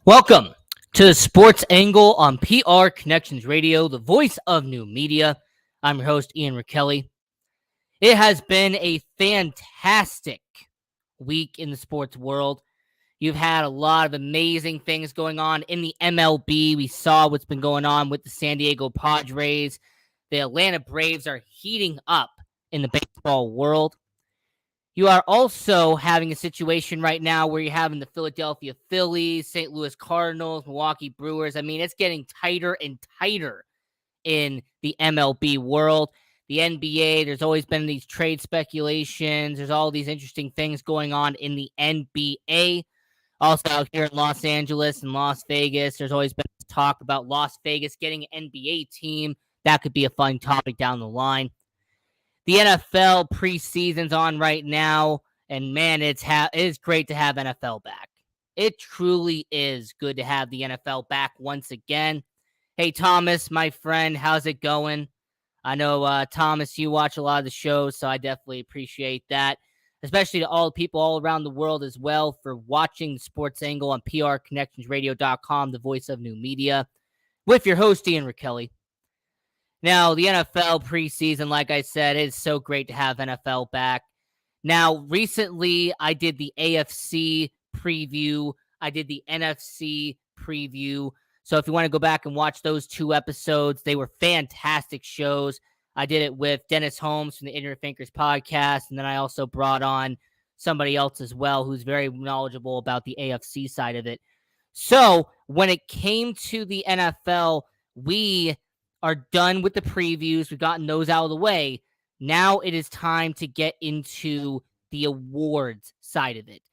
Welcome to the Sports Angle on PR Connections Radio, the voice of new media. I'm your host, Ian Rakelli. It has been a fantastic week in the sports world. You've had a lot of amazing things going on in the MLB. We saw what's been going on with the San Diego Padres. The Atlanta Braves are heating up in the baseball world. You are also having a situation right now where you're having the Philadelphia Phillies, St. Louis Cardinals, Milwaukee Brewers. I mean, it's getting tighter and tighter in the MLB world. The NBA, there's always been these trade speculations. There's all these interesting things going on in the NBA. Also out here in Los Angeles and Las Vegas, there's always been talk about Las Vegas getting an NBA team. That could be a fun topic down the line. The NFL preseason's on right now, and man, it is great to have NFL back. It truly is good to have the NFL back once again. Hey, Thomas, my friend, how's it going? I know, Thomas, you watch a lot of the shows, so I definitely appreciate that, especially to all the people all around the world as well for watching the Sports Angle on prconnectionsradio.com, the voice of new media, with your host, Ian Rakelli. Now, the NFL preseason, like I said, it's so great to have NFL back. Now, recently, I did the AFC preview. I did the NFC preview. So if you want to go back and watch those two episodes, they were fantastic shows. I did it with Dennis Holmes from the Ignorant Thinkers podcast, and then I also brought on somebody else as well who's very knowledgeable about the AFC side of it. So when it came to the NFL, we are done with the previews. We've gotten those out of the way. Now it is time to get into the awards side of it.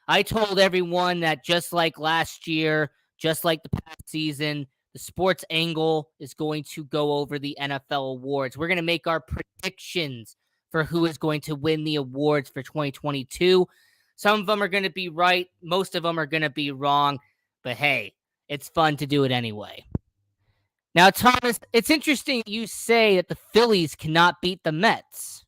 I told everyone that just like last year, just like the past season, the Sports Angle is going to go over the NFL awards. We're going to make our predictions for who is going to win the awards for 2022. Some of them are going to be right. Most of them are going to be wrong. But hey, it's fun to do it anyway. Now, Thomas, it's interesting you say that the Phillies cannot beat the Mets.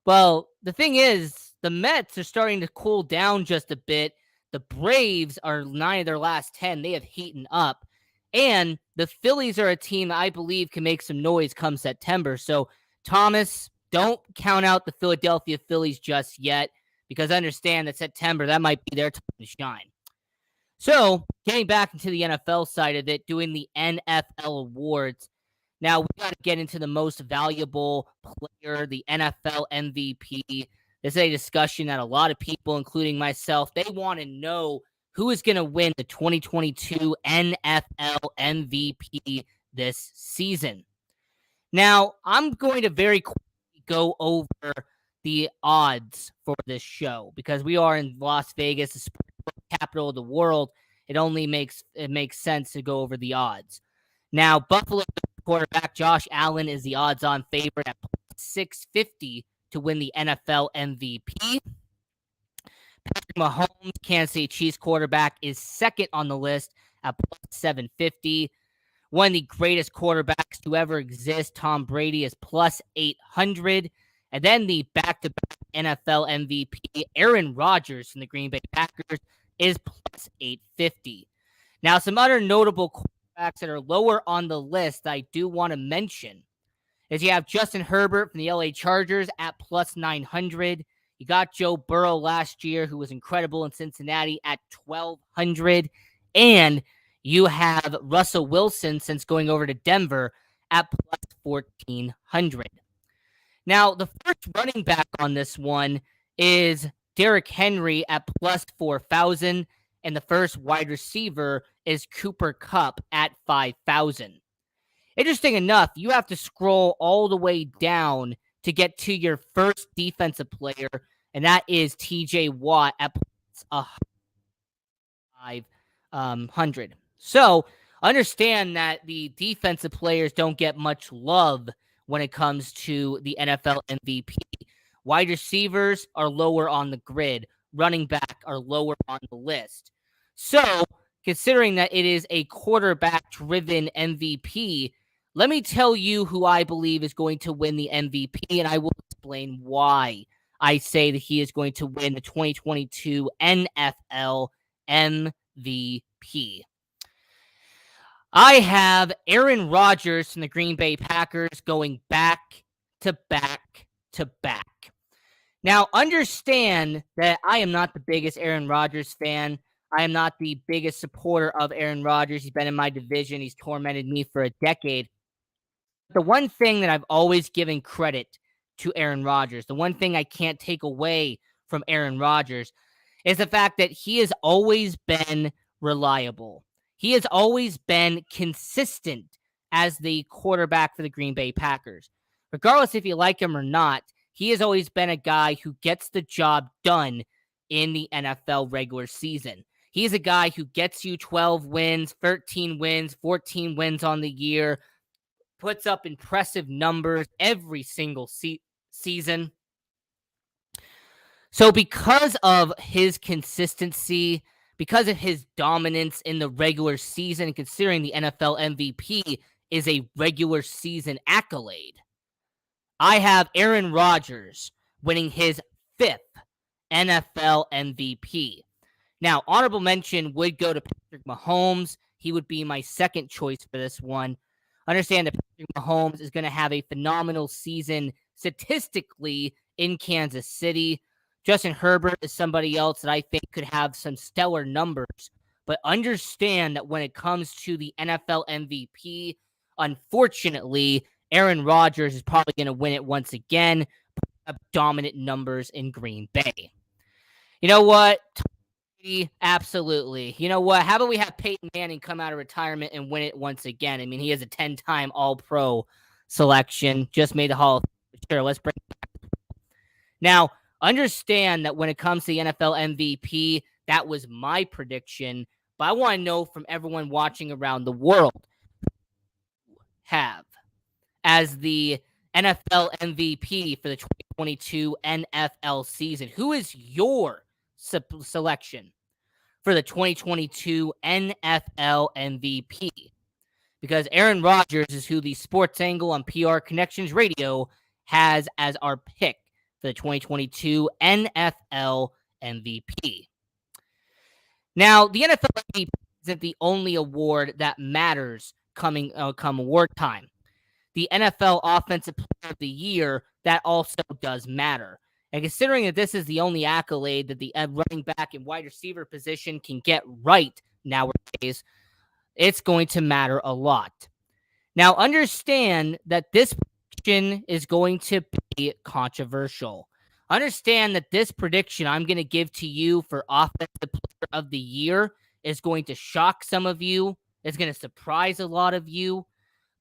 Well, the thing is, the Mets are starting to cool down just a bit. The Braves are 9 of their last 10. They have heated up. And the Phillies are a team that I believe can make some noise come September. So, Thomas, don't count out the Philadelphia Phillies just yet, because I understand that September, that might be their time to shine. So, getting back into the NFL side of it, doing the NFL awards. Now, we got to get into the most valuable player, the NFL MVP. This is a discussion that a lot of people, including myself, they want to know who is going to win the 2022 NFL MVP this season. Now, I'm going to very quickly go over the odds for this show because we are in Las Vegas, the sports capital of the world. It only makes sense to go over the odds. Now, Buffalo quarterback Josh Allen is the odds-on favorite at 650 to win the NFL MVP. Patrick Mahomes, Kansas City Chiefs quarterback, is second on the list at 750. One of the greatest quarterbacks to ever exist, Tom Brady, is plus 800. And then the back-to-back NFL MVP, Aaron Rodgers from the Green Bay Packers, is plus 850. Now, some other notable quarterbacks that are lower on the list that I do want to mention is you have Justin Herbert from the LA Chargers at plus 900. You got Joe Burrow last year, who was incredible in Cincinnati, at 1,200. And you have Russell Wilson, since going over to Denver, at plus 1,400. Now, the first running back on this one is Derrick Henry at plus 4,000. And the first wide receiver is Cooper Kupp at 5,000. Interesting enough, you have to scroll all the way down to get to your first defensive player, and that is TJ Watt at plus 500. So understand that the defensive players don't get much love when it comes to the NFL MVP. Wide receivers are lower on the grid. Running back are lower on the list. So considering that it is a quarterback-driven MVP, let me tell you who I believe is going to win the MVP, and I will explain why I say that he is going to win the 2022 NFL MVP. I have Aaron Rodgers from the Green Bay Packers going back to back to back. Now, understand that I am not the biggest Aaron Rodgers fan. I am not the biggest supporter of Aaron Rodgers. He's been in my division. He's tormented me for a decade. The one thing that I've always given credit to Aaron Rodgers, the one thing I can't take away from Aaron Rodgers, is the fact that he has always been reliable. He has always been consistent as the quarterback for the Green Bay Packers. Regardless if you like him or not, he has always been a guy who gets the job done in the NFL regular season. He's a guy who gets you 12 wins, 13 wins, 14 wins on the year, puts up impressive numbers every single season. So because of his consistency, because of his dominance in the regular season, considering the NFL MVP is a regular season accolade, I have Aaron Rodgers winning his 5th NFL MVP. Now, honorable mention would go to Patrick Mahomes. He would be my second choice for this one. Understand that Patrick Mahomes is going to have a phenomenal season statistically in Kansas City. Justin Herbert is somebody else that I think could have some stellar numbers. But understand that when it comes to the NFL MVP, unfortunately, Aaron Rodgers is probably going to win it once again, putting up dominant numbers in Green Bay. You know what? Absolutely. You know what? How about we have Peyton Manning come out of retirement and win it once again? I mean, he is a 10-time All-Pro selection, just made the Hall of Fame. Sure, let's bring it back. Now, understand that when it comes to the NFL MVP, that was my prediction, but I want to know from everyone watching around the world, have as the NFL MVP for the 2022 NFL season. Who is your selection for the 2022 NFL MVP? Because Aaron Rodgers is who the Sports Angle on PR Connections Radio has as our pick for the 2022 NFL MVP. Now, the NFL MVP isn't the only award that matters come award time. The NFL Offensive Player of the Year, that also does matter. And considering that this is the only accolade that the running back and wide receiver position can get right nowadays, it's going to matter a lot. Now, understand that this prediction is going to be controversial. Understand that this prediction I'm going to give to you for Offensive Player of the Year is going to shock some of you. It's going to surprise a lot of you.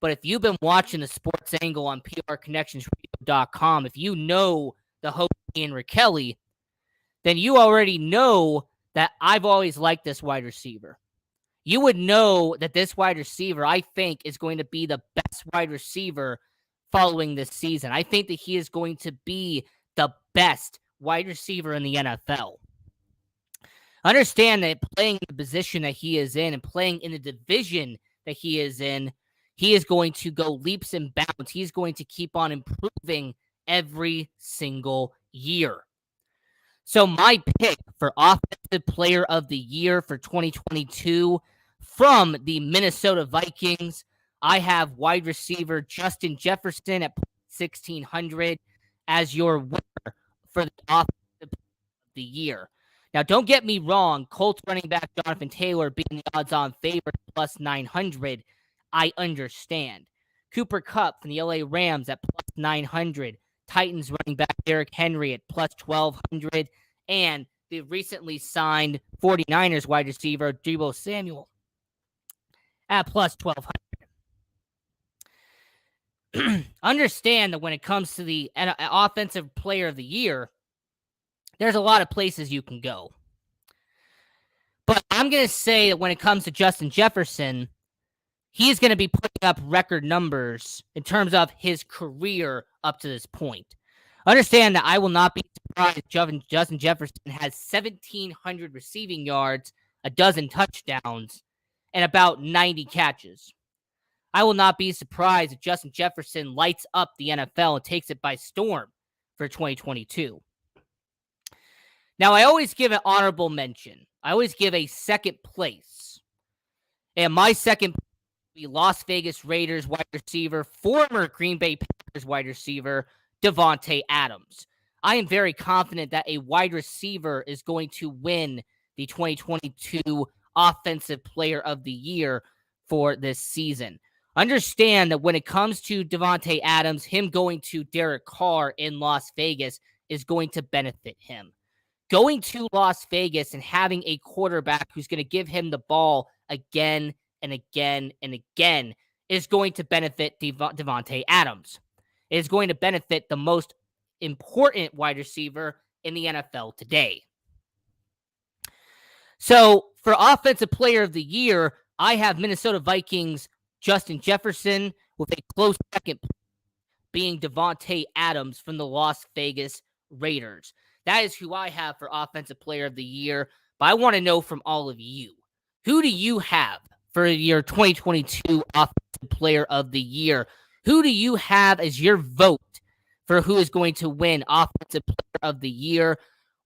But if you've been watching the Sports Angle on PRConnectionsRadio.com, if you know the host Ian Rakelli, then you already know that I've always liked this wide receiver. You would know that this wide receiver, I think, is going to be the best wide receiver following this season. I think that he is going to be the best wide receiver in the NFL. Understand that playing the position that he is in and playing in the division that he is in, he is going to go leaps and bounds. He's going to keep on improving every single year. So my pick for Offensive Player of the Year for 2022 from the Minnesota Vikings, I have wide receiver Justin Jefferson at 1,600 as your winner for the Offensive Player of the Year. Now, don't get me wrong, Colts running back Jonathan Taylor being the odds-on favorite plus 900, I understand. Cooper Kupp from the LA Rams at plus 900. Titans running back Derrick Henry at plus 1,200. And the recently signed 49ers wide receiver Deebo Samuel at plus 1,200. Understand that when it comes to the Offensive Player of the Year, there's a lot of places you can go. But I'm going to say that when it comes to Justin Jefferson, he's going to be putting up record numbers in terms of his career up to this point. Understand that I will not be surprised if Justin Jefferson has 1,700 receiving yards a dozen touchdowns, and about 90 catches. I will not be surprised if Justin Jefferson lights up the NFL and takes it by storm for 2022. Now, I always give an honorable mention. I always give a second place. And my second the Las Vegas Raiders wide receiver, former Green Bay Packers wide receiver, Devonta Adams. I am very confident that a wide receiver is going to win the 2022 Offensive Player of the Year for this season. Understand that when it comes to Devonta Adams, him going to Derek Carr in Las Vegas is going to benefit him. Going to Las Vegas and having a quarterback who's going to give him the ball again and again and again is going to benefit Devonta Adams. It is going to benefit the most important wide receiver in the NFL today. So for Offensive Player of the Year, I have Minnesota Vikings Justin Jefferson with a close second being Devonta Adams from the Las Vegas Raiders. That is who I have for Offensive Player of the Year. But I want to know from all of you, who do you have for your 2022 Offensive Player of the Year? Who do you have as your vote for who is going to win Offensive Player of the Year?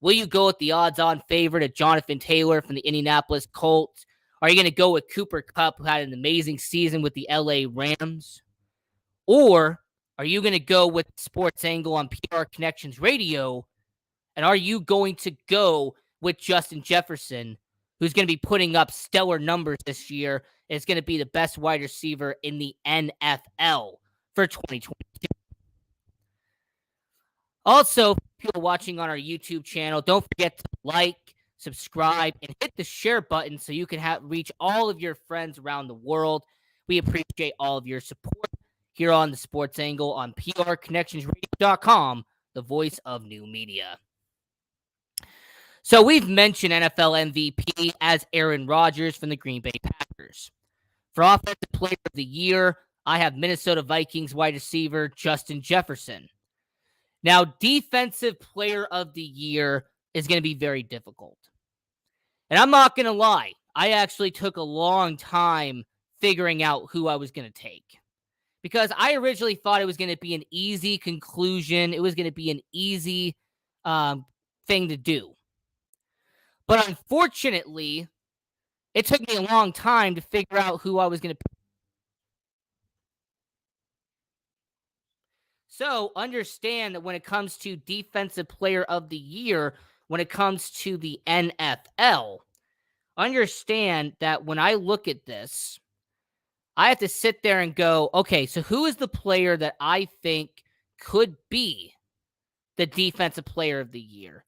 Will you go with the odds-on favorite of Jonathan Taylor from the Indianapolis Colts? Are you going to go with Cooper Kupp, who had an amazing season with the LA Rams? Or are you going to go with Sports Angle on PR Connections Radio? And are you going to go with Justin Jefferson, who's going to be putting up stellar numbers this year? Is going to be the best wide receiver in the NFL for 2022. Also, if you're watching on our YouTube channel, don't forget to like, subscribe, and hit the share button so you can reach all of your friends around the world. We appreciate all of your support here on the Sports Angle on PRConnectionsRadio.com, the voice of new media. So we've mentioned NFL MVP as Aaron Rodgers from the Green Bay Packers. For Offensive Player of the Year, I have Minnesota Vikings wide receiver Justin Jefferson. Now, Defensive Player of the Year is going to be very difficult. And I'm not going to lie, I actually took a long time figuring out who I was going to take. Because I originally thought it was going to be an easy conclusion. It was going to be an easy thing to do. But unfortunately, it took me a long time to figure out who I was going to pick. So understand that when it comes to Defensive Player of the Year, when it comes to the NFL, understand that when I look at this, I have to sit there and go, okay, so who is the player that I think could be the Defensive Player of the Year?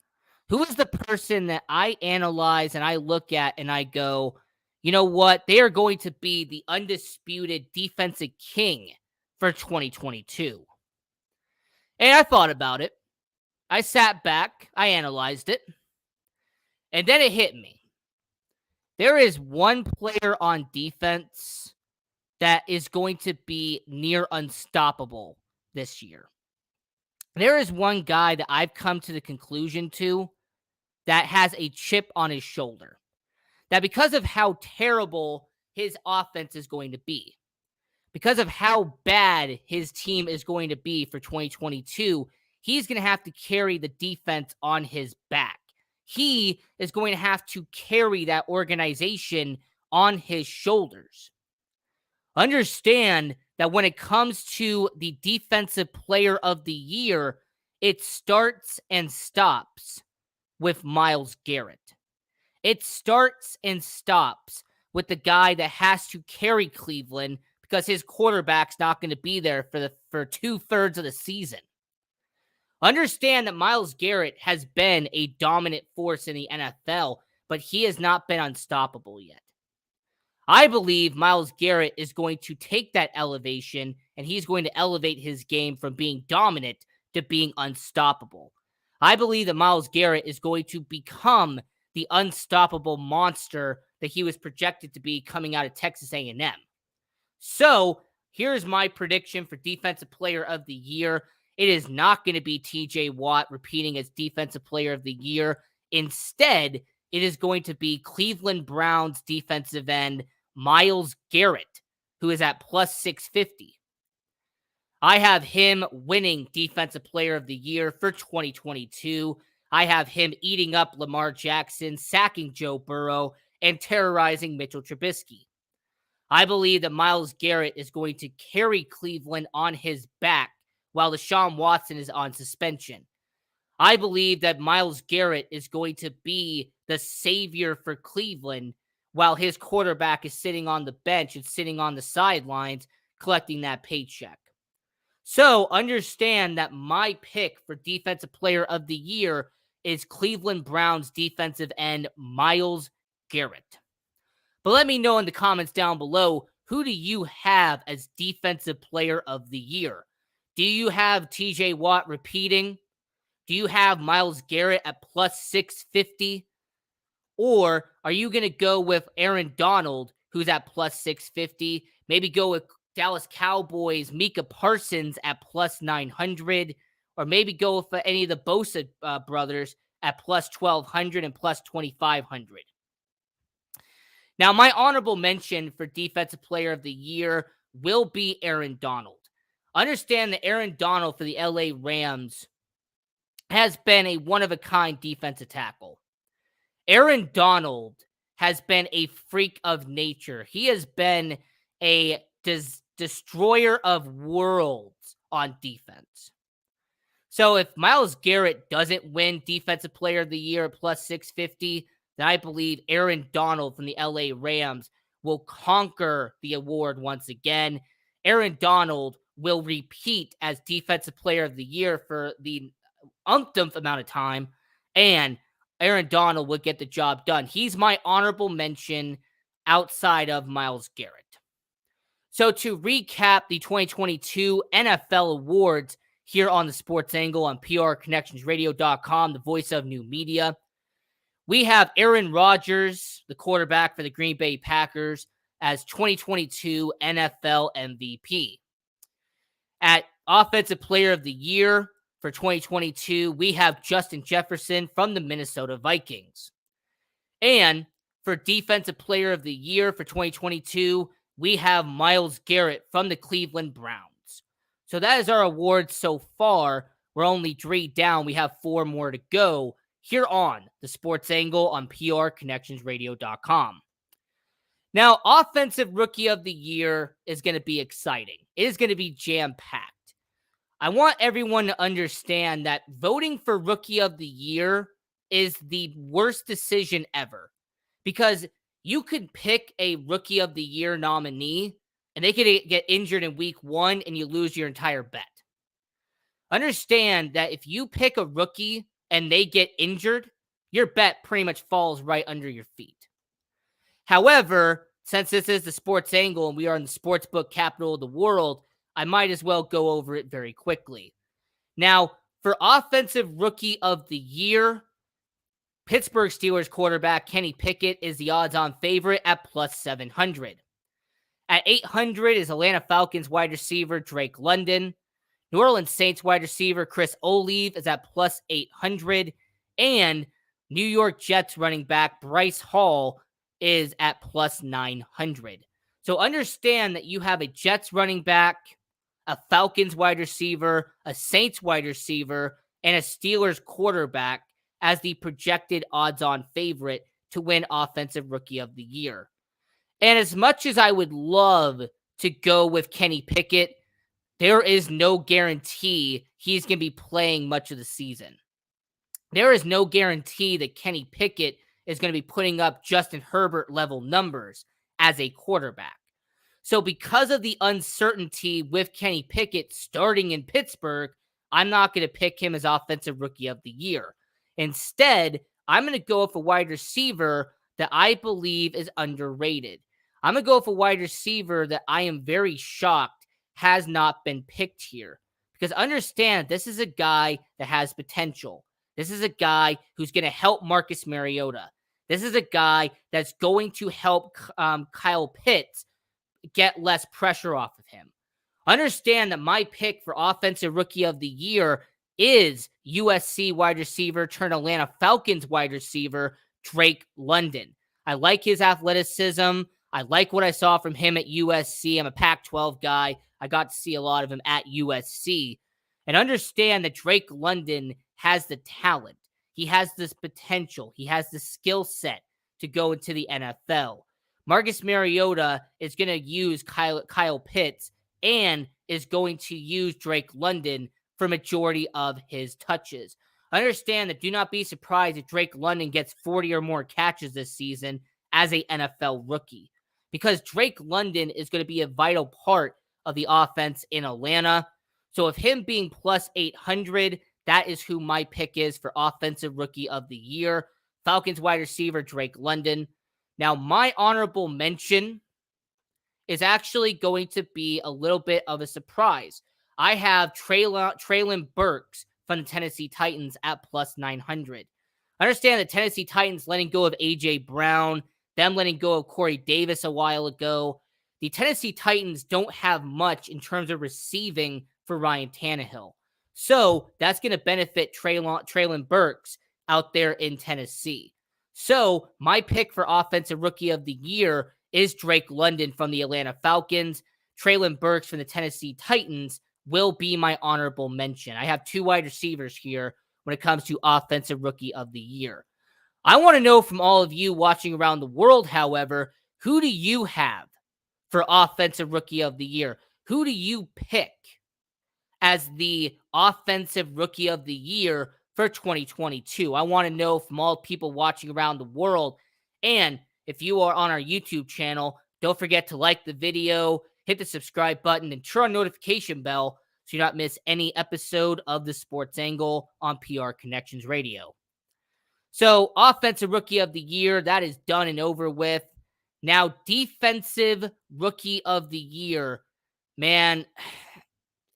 Who is the person that I analyze and I look at and I go, you know what? They are going to be the undisputed defensive king for 2022. And I thought about it. I sat back. I analyzed it. And then it hit me. There is one player on defense that is going to be near unstoppable this year. There is one guy that I've come to the conclusion to that has a chip on his shoulder. That because of how terrible his offense is going to be, because of how bad his team is going to be for 2022, he's going to have to carry the defense on his back. He is going to have to carry that organization on his shoulders. Understand that when it comes to the Defensive Player of the Year, it starts and stops with Myles Garrett. It starts and stops with the guy that has to carry Cleveland because his quarterback's not going to be there for 2/3 of the season. Understand that Myles Garrett has been a dominant force in the NFL, but he has not been unstoppable yet. I believe Myles Garrett is going to take that elevation and he's going to elevate his game from being dominant to being unstoppable. I believe that Myles Garrett is going to become the unstoppable monster that he was projected to be coming out of Texas A&M. So here's my prediction for Defensive Player of the Year. It is not going to be TJ Watt repeating as Defensive Player of the Year. Instead, it is going to be Cleveland Browns defensive end Myles Garrett, who is at plus 650. I have him winning Defensive Player of the Year for 2022. I have him eating up Lamar Jackson, sacking Joe Burrow, and terrorizing Mitchell Trubisky. I believe that Myles Garrett is going to carry Cleveland on his back while Deshaun Watson is on suspension. I believe that Myles Garrett is going to be the savior for Cleveland while his quarterback is sitting on the bench and sitting on the sidelines collecting that paycheck. So understand that my pick for Defensive Player of the Year is Cleveland Browns defensive end Myles Garrett. But let me know in the comments down below, who do you have as Defensive Player of the Year? Do you have TJ Watt repeating? Do you have Myles Garrett at plus 650? Or are you going to go with Aaron Donald, who's at plus 650? Maybe go with Dallas Cowboys Micah Parsons at plus 900, or maybe go with any of the Bosa brothers at plus 1200 and plus 2500. Now, my honorable mention for Defensive Player of the Year will be Aaron Donald. Understand that Aaron Donald for the LA Rams has been a one-of-a-kind defensive tackle. Aaron Donald has been a freak of nature. He has been a destroyer of worlds on defense. So if Myles Garrett doesn't win Defensive Player of the Year at plus 650, then I believe Aaron Donald from the LA Rams will conquer the award once again. Aaron Donald will repeat as Defensive Player of the Year for the umpteenth amount of time, and Aaron Donald would get the job done. He's my honorable mention outside of Myles Garrett. So to recap the 2022 NFL awards here on the Sports Angle on PRConnectionsRadio.com, the voice of new media, we have Aaron Rodgers, the quarterback for the Green Bay Packers, as 2022 NFL MVP. At Offensive Player of the Year for 2022, we have Justin Jefferson from the Minnesota Vikings. And for Defensive Player of the Year for 2022, we have Myles Garrett from the Cleveland Browns. So that is our awards so far. We're only 3 down. We have 4 more to go here on the Sports Angle on PRConnectionsRadio.com. Now, Offensive Rookie of the Year is going to be exciting. It is going to be jam-packed. I want everyone to understand that voting for Rookie of the Year is the worst decision ever, because you could pick a Rookie of the Year nominee and they could get injured in week 1 and you lose your entire bet. Understand that if you pick a rookie and they get injured, your bet pretty much falls right under your feet. However, since this is the Sports Angle and we are in the sportsbook capital of the world, I might as well go over it very quickly. Now, for Offensive Rookie of the Year, Pittsburgh Steelers quarterback Kenny Pickett is the odds-on favorite at plus 700. At 800 is Atlanta Falcons wide receiver Drake London. New Orleans Saints wide receiver Chris Olave is at plus 800. And New York Jets running back Bryce Hall is at plus 900. So understand that you have a Jets running back, a Falcons wide receiver, a Saints wide receiver, and a Steelers quarterback as the projected odds-on favorite to win Offensive Rookie of the Year. And as much as I would love to go with Kenny Pickett, there is no guarantee he's going to be playing much of the season. There is no guarantee that Kenny Pickett is going to be putting up Justin Herbert level numbers as a quarterback. So because of the uncertainty with Kenny Pickett starting in Pittsburgh, I'm not going to pick him as Offensive Rookie of the Year. Instead, I'm going to go with a wide receiver that I believe is underrated. I'm going to go with a wide receiver that I am very shocked has not been picked here. Because understand, this is a guy that has potential. This is a guy who's going to help Marcus Mariota. This is a guy that's going to help Kyle Pitts get less pressure off of him. Understand that my pick for Offensive Rookie of the Year is USC wide receiver turned Atlanta Falcons wide receiver Drake London. I like his athleticism. I like what I saw from him at USC. I'm a Pac-12 guy. I got to see a lot of him at USC. And understand that Drake London has the talent. He has this potential. He has the skill set to go into the NFL. Marcus Mariota is going to use Kyle Pitts and is going to use Drake London for majority of his touches. Understand that do not be surprised if Drake London gets 40 or more catches this season as a NFL rookie, because Drake London is going to be a vital part of the offense in Atlanta. So if him being plus 800, that is who my pick is for Offensive Rookie of the Year. Falcons wide receiver Drake London. Now, my honorable mention is actually going to be a little bit of a surprise. I have Treylon Burks from the Tennessee Titans at plus 900. Understand the Tennessee Titans letting go of A.J. Brown, them letting go of Corey Davis a while ago. The Tennessee Titans don't have much in terms of receiving for Ryan Tannehill. So that's going to benefit Treylon Burks out there in Tennessee. So my pick for Offensive Rookie of the Year is Drake London from the Atlanta Falcons. Treylon Burks from the Tennessee Titans will be my honorable mention. I have two wide receivers here when it comes to Offensive Rookie of the Year. I want to know from all of you watching around the world, however, who do you have for Offensive Rookie of the Year? Who do you pick as the Offensive Rookie of the Year for 2022? I want to know from all people watching around the world. And if you are on our YouTube channel, don't forget to like the video, hit the subscribe button, and turn on notification bell so you not miss any episode of the Sports Angle on PR Connections Radio. So, Offensive Rookie of the Year, that is done and over with. Now, Defensive Rookie of the Year, man,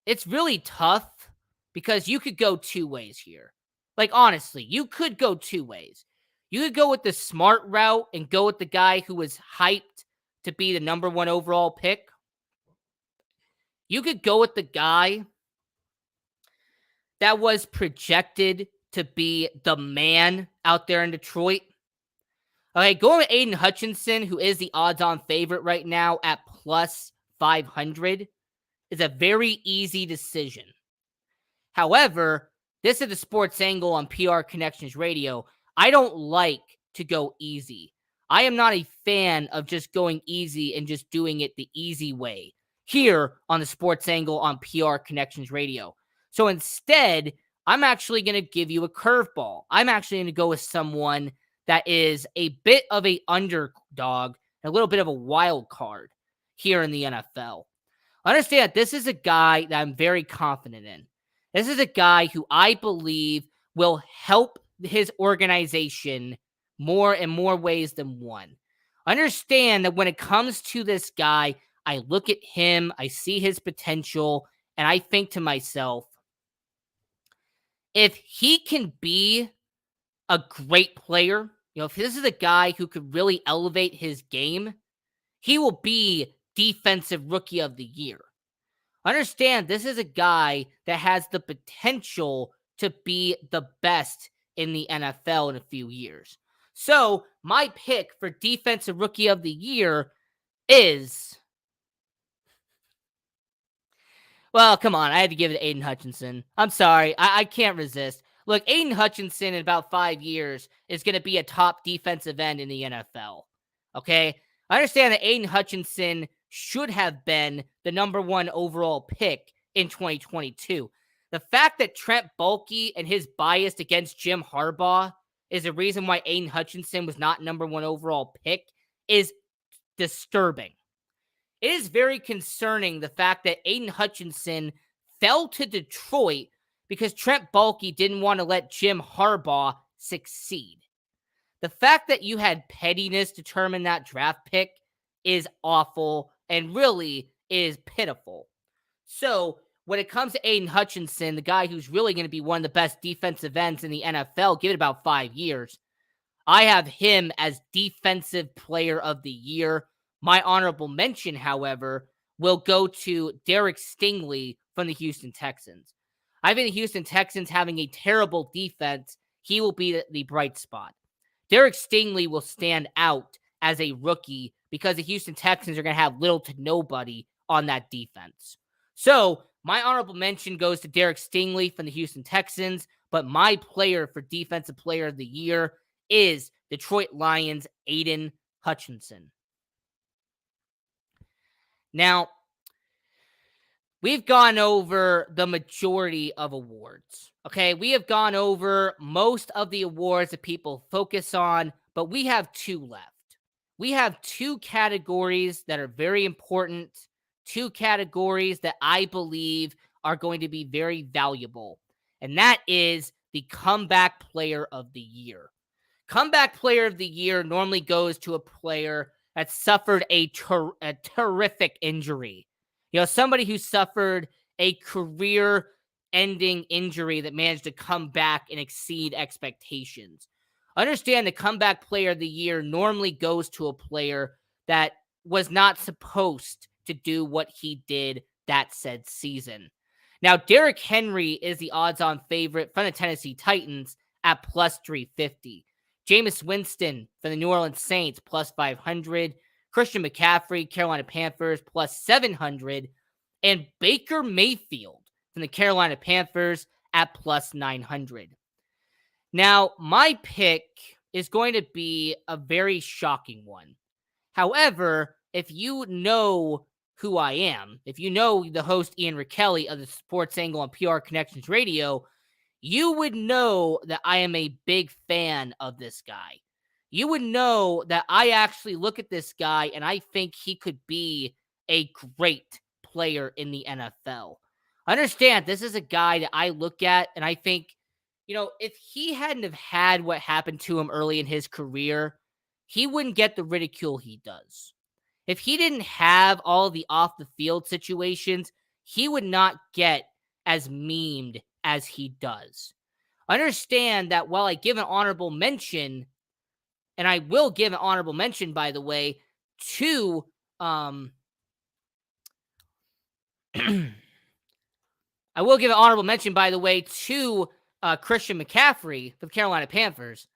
it's really tough because you could go two ways here. Like, honestly, you could go two ways. You could go with the smart route and go with the guy who was hyped to be the number one overall pick. You could go with the guy that was projected to be the man out there in Detroit. Okay, going with Aiden Hutchinson, who is the odds-on favorite right now at plus 500, is a very easy decision. However, this is the Sports Angle on PR Connections Radio. I don't like to go easy. I am not a fan of just going easy and just doing it the easy way here on the Sports Angle on PR Connections Radio. So instead, I'm actually going to give you a curveball. I'm actually going to go with someone that is a bit of an underdog, a little bit of a wild card here in the NFL. Understand, this is a guy that I'm very confident in. This is a guy who I believe will help his organization more in more ways than one. Understand that when it comes to this guy, I look at him, I see his potential, and I think to myself, if he can be a great player, if this is a guy who could really elevate his game, he will be Defensive Rookie of the Year. Understand, this is a guy that has the potential to be the best in the NFL in a few years. So, my pick for Defensive Rookie of the Year is... Well, come on. I had to give it to Aiden Hutchinson. I'm sorry. I can't resist. Look, Aiden Hutchinson in about 5 years is going to be a top defensive end in the NFL. Okay? I understand that Aiden Hutchinson should have been the number one overall pick in 2022. The fact that Trent Baalke and his bias against Jim Harbaugh is the reason why Aiden Hutchinson was not number one overall pick is disturbing. It is very concerning the fact that Aiden Hutchinson fell to Detroit because Trent Baalke didn't want to let Jim Harbaugh succeed. The fact that you had pettiness determine that draft pick is awful and really is pitiful. So, when it comes to Aiden Hutchinson, the guy who's really going to be one of the best defensive ends in the NFL, give it about 5 years, I have him as Defensive Player of the Year. My honorable mention, however, will go to Derek Stingley from the Houston Texans. I think the Houston Texans having a terrible defense, he will be the bright spot. Derek Stingley will stand out as a rookie because the Houston Texans are going to have little to nobody on that defense. So my honorable mention goes to Derek Stingley from the Houston Texans, but my player for Defensive Player of the Year is Detroit Lions' Aiden Hutchinson. Now, we've gone over the majority of awards, okay? We have gone over most of the awards that people focus on, but we have two left. We have two categories that are very important, two categories that I believe are going to be very valuable, and that is the Comeback Player of the Year. Comeback Player of the Year normally goes to a player that suffered a terrific injury. Somebody who suffered a career-ending injury that managed to come back and exceed expectations. Understand the Comeback Player of the Year normally goes to a player that was not supposed to do what he did that said season. Now, Derrick Henry is the odds-on favorite from the Tennessee Titans at plus 350. Jameis Winston from the New Orleans Saints plus 500. Christian McCaffrey, Carolina Panthers plus 700. And Baker Mayfield from the Carolina Panthers at plus 900. Now, my pick is going to be a very shocking one. However, if you know who I am, if you know the host Ian Rickelli of the Sports Angle on PR Connections Radio, you would know that I am a big fan of this guy. You would know that I actually look at this guy and I think he could be a great player in the NFL. Understand, this is a guy that I look at and I think, if he hadn't have had what happened to him early in his career, he wouldn't get the ridicule he does. If he didn't have all the off-the-field situations, he would not get as memed as he does. Understand that while I give an honorable mention, and I will give an honorable mention, by the way, to Christian McCaffrey for the Carolina Panthers.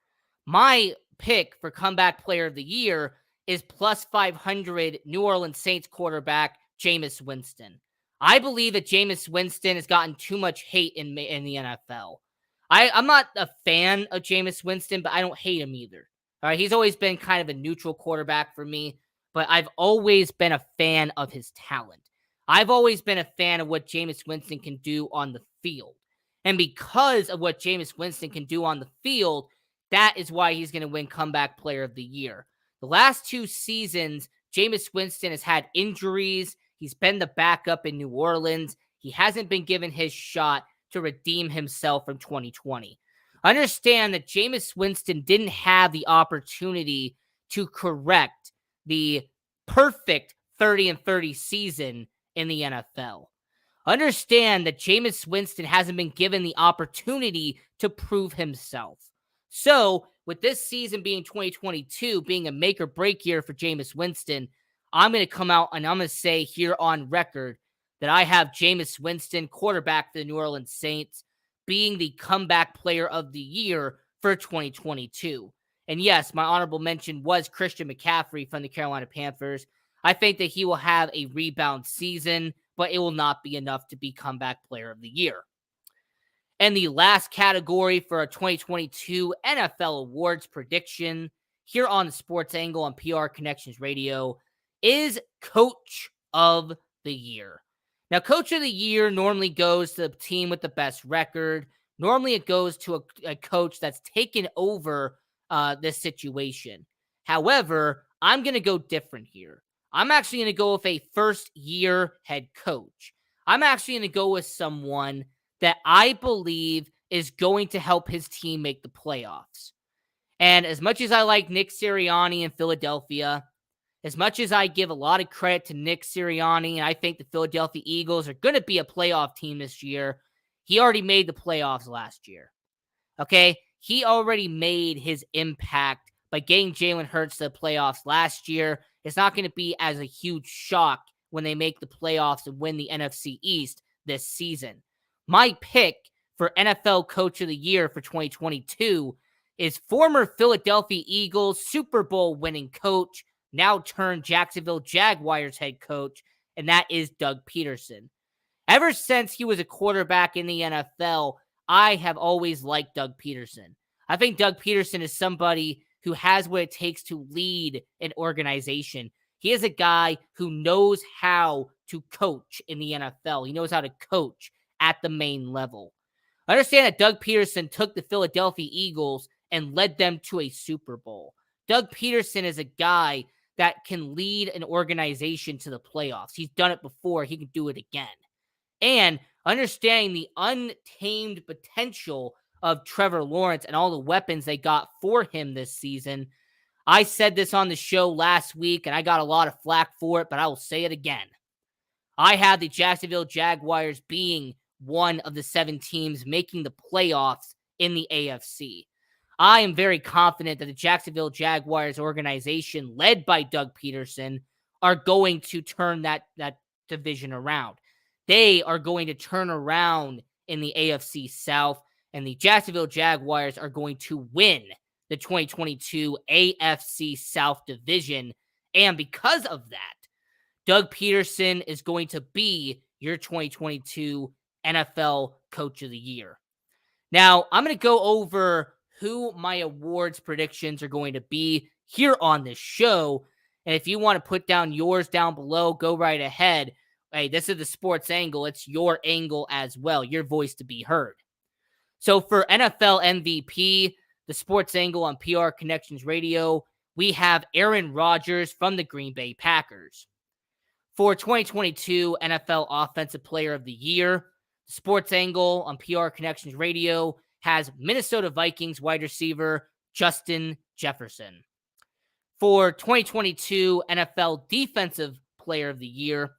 My pick for Comeback Player of the Year is plus 500 New Orleans Saints quarterback Jameis Winston. I believe that Jameis Winston has gotten too much hate in the NFL. I'm not a fan of Jameis Winston, but I don't hate him either. All right, he's always been kind of a neutral quarterback for me, but I've always been a fan of his talent. I've always been a fan of what Jameis Winston can do on the field. And because of what Jameis Winston can do on the field, that is why he's going to win Comeback Player of the Year. The last two seasons, Jameis Winston has had injuries. He's been the backup in New Orleans. He hasn't been given his shot to redeem himself from 2020. Understand that Jameis Winston didn't have the opportunity to correct the perfect 30-30 season in the NFL. Understand that Jameis Winston hasn't been given the opportunity to prove himself. So, with this season being 2022, being a make or break year for Jameis Winston, I'm going to come out and I'm going to say here on record that I have Jameis Winston, quarterback for the New Orleans Saints, being the Comeback Player of the Year for 2022. And yes, my honorable mention was Christian McCaffrey from the Carolina Panthers. I think that he will have a rebound season, but it will not be enough to be Comeback Player of the Year. And the last category for our 2022 NFL Awards prediction here on the Sports Angle on PR Connections Radio is Coach of the Year. Now, Coach of the Year normally goes to the team with the best record. Normally, it goes to a coach that's taken over this situation. However, I'm going to go different here. I'm actually going to go with a first-year head coach. I'm actually going to go with someone that I believe is going to help his team make the playoffs. And as much as I like Nick Sirianni in Philadelphia, as much as I give a lot of credit to Nick Sirianni, and I think the Philadelphia Eagles are going to be a playoff team this year, he already made the playoffs last year. Okay? He already made his impact by getting Jalen Hurts to the playoffs last year. It's not going to be as a huge shock when they make the playoffs and win the NFC East this season. My pick for NFL Coach of the Year for 2022 is former Philadelphia Eagles Super Bowl winning coach, now turned Jacksonville Jaguars head coach, and that is Doug Peterson. Ever since he was a quarterback in the NFL, I have always liked Doug Peterson. I think Doug Peterson is somebody who has what it takes to lead an organization. He is a guy who knows how to coach in the NFL. He knows how to coach at the main level. Understand that Doug Peterson took the Philadelphia Eagles and led them to a Super Bowl. Doug Peterson is a guy that can lead an organization to the playoffs. He's done it before. He can do it again. And understanding the untamed potential of Trevor Lawrence and all the weapons they got for him this season. I said this on the show last week, and I got a lot of flack for it, but I will say it again. I have the Jacksonville Jaguars being one of the 7 teams making the playoffs in the AFC. I am very confident that the Jacksonville Jaguars organization, led by Doug Peterson, are going to turn that division around. They are going to turn around in the AFC South, and the Jacksonville Jaguars are going to win the 2022 AFC South division. And because of that, Doug Peterson is going to be your 2022 NFL Coach of the Year. Now, I'm going to go over who my awards predictions are going to be here on this show. And if you want to put down yours down below, go right ahead. Hey, this is the Sports Angle. It's your angle as well, your voice to be heard. So for NFL MVP, the Sports Angle on PR Connections Radio, we have Aaron Rodgers from the Green Bay Packers. For 2022 NFL Offensive Player of the Year, the Sports Angle on PR Connections Radio has Minnesota Vikings wide receiver Justin Jefferson. For 2022 NFL Defensive Player of the Year,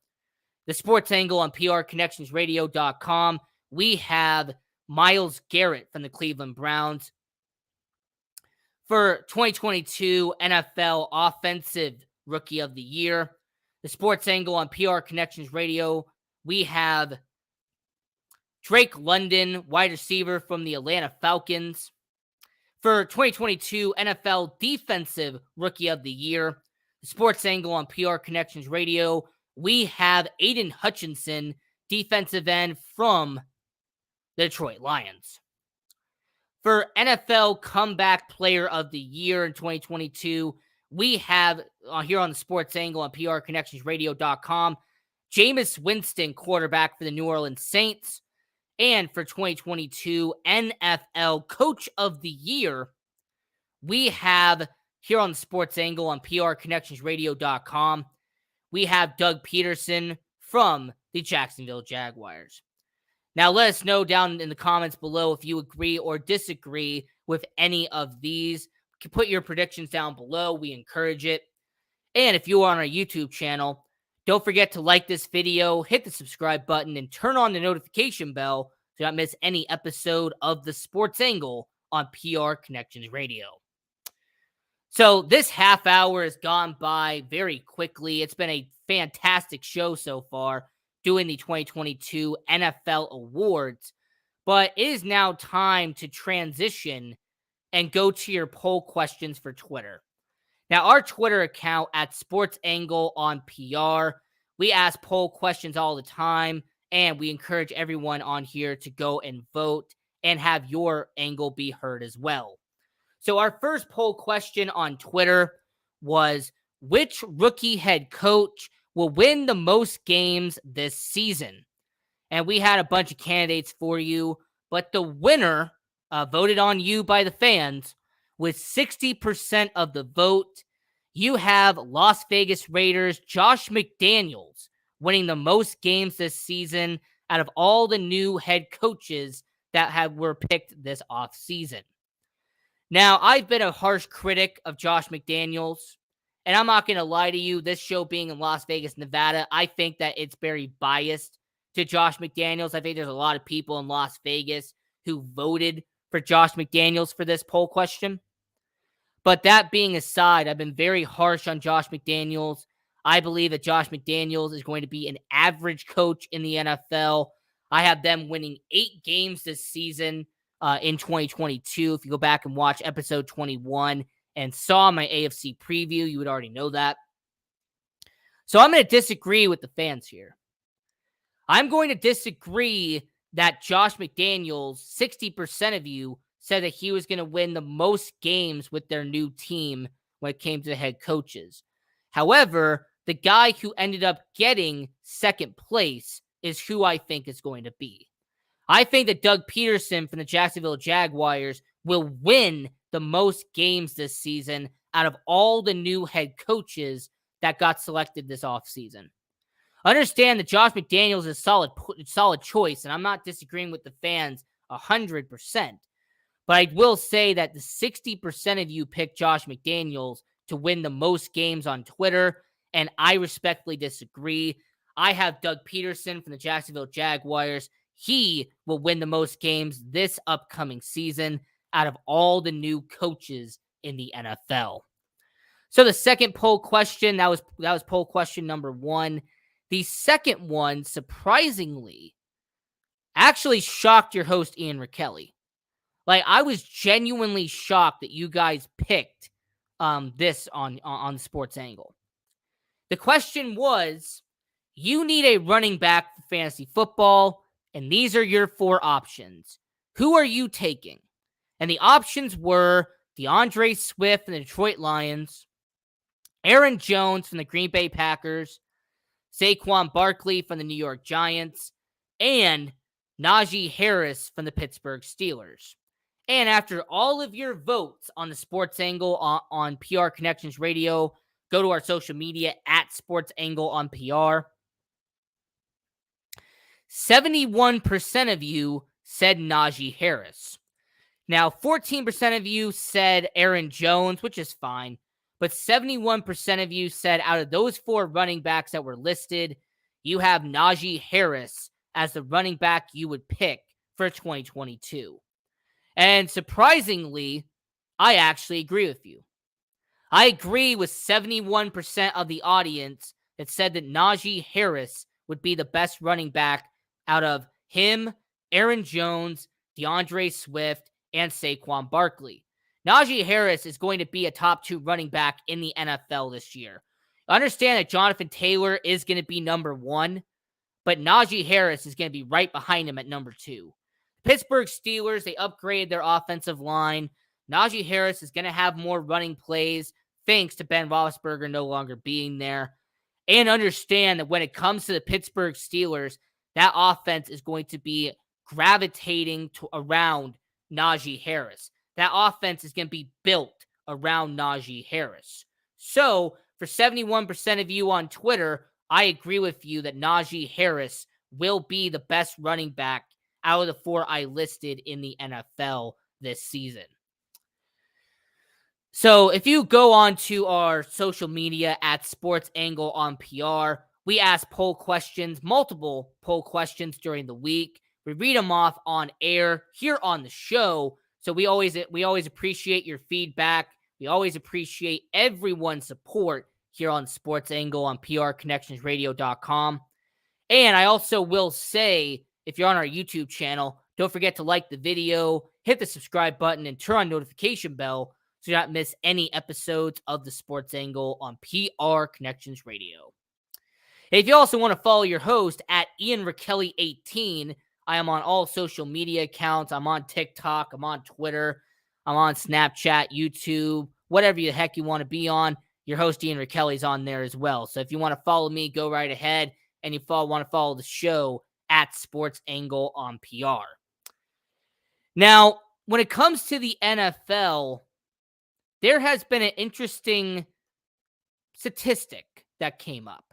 the Sports Angle on PRConnectionsRadio.com, we have Myles Garrett from the Cleveland Browns. For 2022 NFL Offensive Rookie of the Year, the Sports Angle on PR Connections Radio, we have Drake London, wide receiver from the Atlanta Falcons. For 2022 NFL Defensive Rookie of the Year, the Sports Angle on PR Connections Radio, we have Aiden Hutchinson, defensive end from the Detroit Lions. For NFL Comeback Player of the Year in 2022, we have here on the Sports Angle on PRConnectionsRadio.com, Jameis Winston, quarterback for the New Orleans Saints. And for 2022 NFL Coach of the Year, we have here on the Sports Angle on PRConnectionsRadio.com, we have Doug Peterson from the Jacksonville Jaguars. Now, let us know down in the comments below if you agree or disagree with any of these. You can put your predictions down below. We encourage it. And if you are on our YouTube channel, don't forget to like this video, hit the subscribe button, and turn on the notification bell so you don't miss any episode of the Sports Angle on PR Connections Radio. So this half hour has gone by very quickly. It's been a fantastic show so far, doing the 2022 NFL Awards. But it is now time to transition and go to your poll questions for Twitter. Now, our Twitter account at Sports Angle on PR, we ask poll questions all the time, and we encourage everyone on here to go and vote and have your angle be heard as well. So our first poll question on Twitter was, which rookie head coach will win the most games this season? And we had a bunch of candidates for you, but the winner, voted on you by the fans, with 60% of the vote, you have Las Vegas Raiders' Josh McDaniels winning the most games this season out of all the new head coaches that were picked this offseason. Now, I've been a harsh critic of Josh McDaniels, and I'm not going to lie to you, this show being in Las Vegas, Nevada, I think that it's very biased to Josh McDaniels. I think there's a lot of people in Las Vegas who voted for Josh McDaniels for this poll question. But that being aside, I've been very harsh on Josh McDaniels. I believe that Josh McDaniels is going to be an average coach in the NFL. I have them winning 8 games this season in 2022. If you go back and watch episode 21 and saw my AFC preview, you would already know that. So I'm going to disagree with the fans here. I'm going to disagree that Josh McDaniels, 60% of you said that he was going to win the most games with their new team when it came to the head coaches. However, the guy who ended up getting second place is who I think is going to be. I think that Doug Peterson from the Jacksonville Jaguars will win the most games this season out of all the new head coaches that got selected this offseason. Understand that Josh McDaniels is a solid choice, and I'm not disagreeing with the fans 100%. But I will say that the 60% of you picked Josh McDaniels to win the most games on Twitter, and I respectfully disagree. I have Doug Peterson from the Jacksonville Jaguars. He will win the most games this upcoming season out of all the new coaches in the NFL. So the second poll question, that was poll question number 1. The second one, surprisingly, actually shocked your host, Ian Rickelli. Like, I was genuinely shocked that you guys picked this on the Sports Angle. The question was, you need a running back for fantasy football, and these are your 4 options. Who are you taking? And the options were DeAndre Swift from the Detroit Lions, Aaron Jones from the Green Bay Packers, Saquon Barkley from the New York Giants, and Najee Harris from the Pittsburgh Steelers. And after all of your votes on the Sports Angle on PR Connections Radio, go to our social media at Sports Angle on PR. 71% of you said Najee Harris. Now, 14% of you said Aaron Jones, which is fine. But 71% of you said out of those 4 running backs that were listed, you have Najee Harris as the running back you would pick for 2022. And surprisingly, I actually agree with you. I agree with 71% of the audience that said that Najee Harris would be the best running back out of him, Aaron Jones, DeAndre Swift, and Saquon Barkley. Najee Harris is going to be a top 2 running back in the NFL this year. Understand that Jonathan Taylor is going to be number 1, but Najee Harris is going to be right behind him at number 2. Pittsburgh Steelers, they upgraded their offensive line. Najee Harris is going to have more running plays thanks to Ben Roethlisberger no longer being there. And understand that when it comes to the Pittsburgh Steelers, that offense is going to be gravitating around Najee Harris. That offense is going to be built around Najee Harris. So, for 71% of you on Twitter, I agree with you that Najee Harris will be the best running back out of the 4 I listed in the NFL this season. So, if you go on to our social media at Sports Angle on PR, we ask poll questions, multiple poll questions during the week. We read them off on air here on the show. So we always appreciate your feedback. We always appreciate everyone's support here on Sports Angle on prconnectionsradio.com. And I also will say, if you're on our YouTube channel, don't forget to like the video, hit the subscribe button, and turn on notification bell so you don't miss any episodes of the Sports Angle on PR Connections Radio. If you also want to follow your host at Ian Rickelli 18, I am on all social media accounts. I'm on TikTok. I'm on Twitter. I'm on Snapchat, YouTube, whatever the heck you want to be on. Your host, Ian Rickelli, is on there as well. So if you want to follow me, go right ahead. And you want to follow the show at Sports Angle on PR. Now, when it comes to the NFL, there has been an interesting statistic that came up.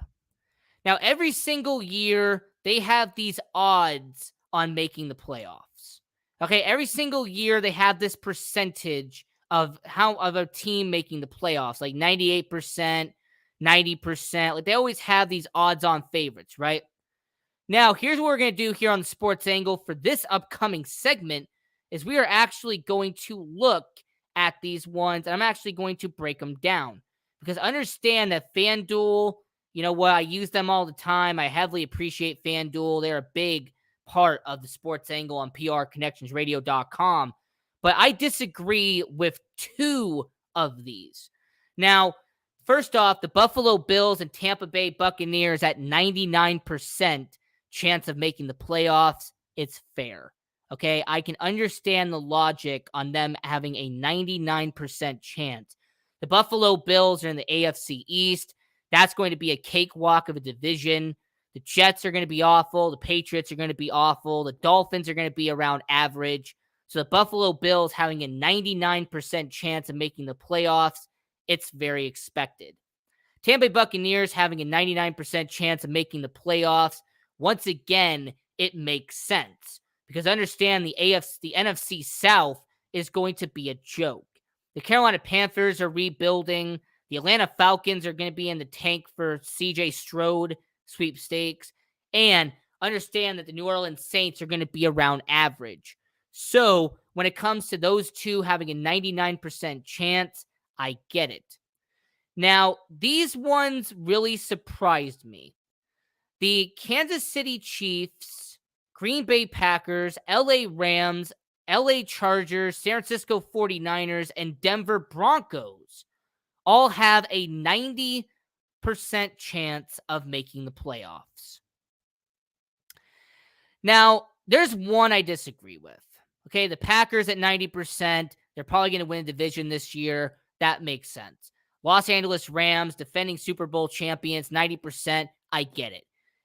Now, every single year, they have these odds on making the playoffs. Okay, every single year they have this percentage of a team making the playoffs, like 98%, 90%. Like they always have these odds-on favorites, right? Now, here's what we're going to do here on the Sports Angle for this upcoming segment is we are actually going to look at these ones, and I'm actually going to break them down. Because understand that FanDuel, you know what, I use them all the time. I heavily appreciate FanDuel. They're a big part of the Sports Angle on PRConnectionsRadio.com. But I disagree with two of these. Now, first off, the Buffalo Bills and Tampa Bay Buccaneers at 99% chance of making the playoffs. It's fair. Okay, I can understand the logic on them having a 99% chance. The Buffalo Bills are in the AFC East. That's going to be a cakewalk of a division. The Jets are going to be awful. The Patriots are going to be awful. The Dolphins are going to be around average. So the Buffalo Bills having a 99% chance of making the playoffs, it's very expected. Tampa Bay Buccaneers having a 99% chance of making the playoffs, once again, it makes sense. Because understand the NFC South is going to be a joke. The Carolina Panthers are rebuilding. The Atlanta Falcons are going to be in the tank for CJ Stroud sweepstakes. And understand that the New Orleans Saints are going to be around average. So when it comes to those two having a 99% chance, I get it. Now, these ones really surprised me. The Kansas City Chiefs, Green Bay Packers, LA Rams, LA Chargers, San Francisco 49ers, and Denver Broncos all have a 90% chance of making the playoffs. Now, there's one I disagree with. Okay, the Packers at 90%, they're probably going to win a division this year. That makes sense. Los Angeles Rams, defending Super Bowl champions, 90%, I get it.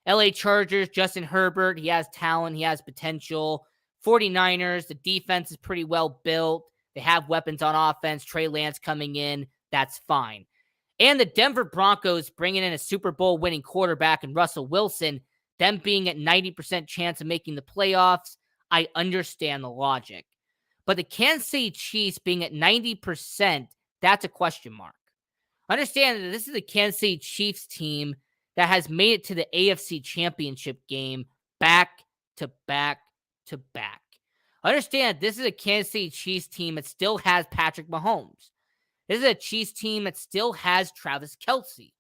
LA Chargers, Justin Herbert, he has talent, he has potential. 49ers, the defense is pretty well built. They have weapons on offense. Trey Lance coming in, that's fine. And the Denver Broncos bringing in a Super Bowl winning quarterback and Russell Wilson, them being at 90% chance of making the playoffs, I understand the logic. But the Kansas City Chiefs being at 90%, that's a question mark. Understand that this is the Kansas City Chiefs team that has made it to the AFC Championship game back to back to back. Understand this is a Kansas City Chiefs team that still has Patrick Mahomes. This is a Chiefs team that still has Travis Kelce.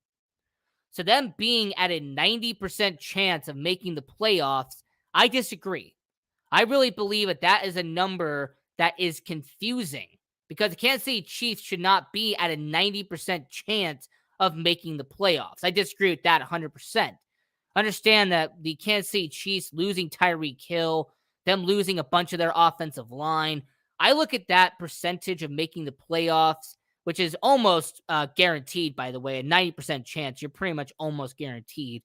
So them being at a 90% chance of making the playoffs, I disagree. I really believe that is a number that is confusing because the Kansas City Chiefs should not be at a 90% chance of making the playoffs. I disagree with that 100%. Understand that the Kansas City Chiefs losing Tyreek Hill, them losing a bunch of their offensive line, I look at that percentage of making the playoffs, which is almost guaranteed, by the way, a 90% chance. You're pretty much almost guaranteed.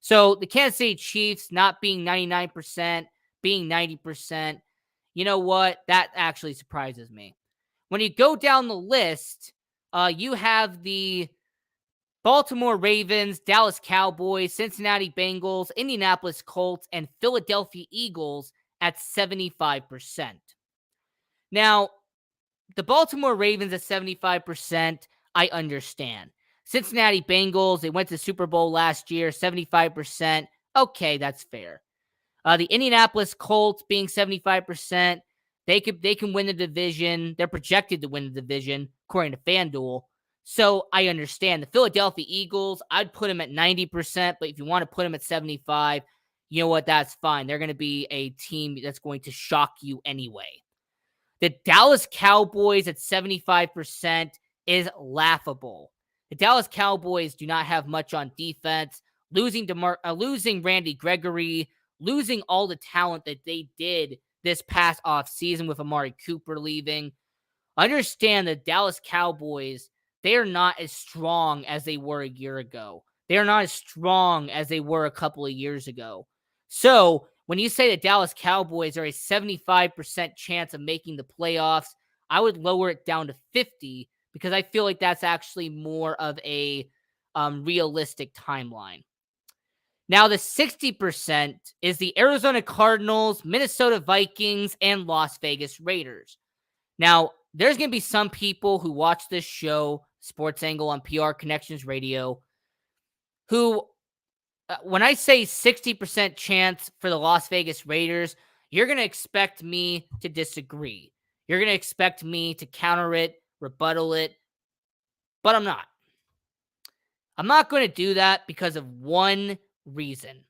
So the Kansas City Chiefs not being 99%, being 90%, you know what? That actually surprises me. When you go down the list, you have the Baltimore Ravens, Dallas Cowboys, Cincinnati Bengals, Indianapolis Colts, and Philadelphia Eagles at 75%. Now, the Baltimore Ravens at 75%, I understand. Cincinnati Bengals, they went to the Super Bowl last year, 75%. Okay, that's fair. The Indianapolis Colts being 75%, they can win the division. They're projected to win the division, according to FanDuel. So I understand. The Philadelphia Eagles, I'd put them at 90%, but if you want to put them at 75%, you know what? That's fine. They're going to be a team that's going to shock you anyway. The Dallas Cowboys at 75% is laughable. The Dallas Cowboys do not have much on defense. Losing Randy Gregory, losing all the talent that they did this past offseason with Amari Cooper leaving. Understand the Dallas Cowboys, they are not as strong as they were a year ago. They are not as strong as they were a couple of years ago. So when you say the Dallas Cowboys are a 75% chance of making the playoffs, I would lower it down to 50 because I feel like that's actually more of a realistic timeline. Now, the 60% is the Arizona Cardinals, Minnesota Vikings, and Las Vegas Raiders. Now, there's going to be some people who watch this show, Sports Angle on PR Connections Radio, who, when I say 60% chance for the Las Vegas Raiders, you're going to expect me to disagree. You're going to expect me to counter it, rebuttal it, but I'm not. I'm not going to do that because of one reason.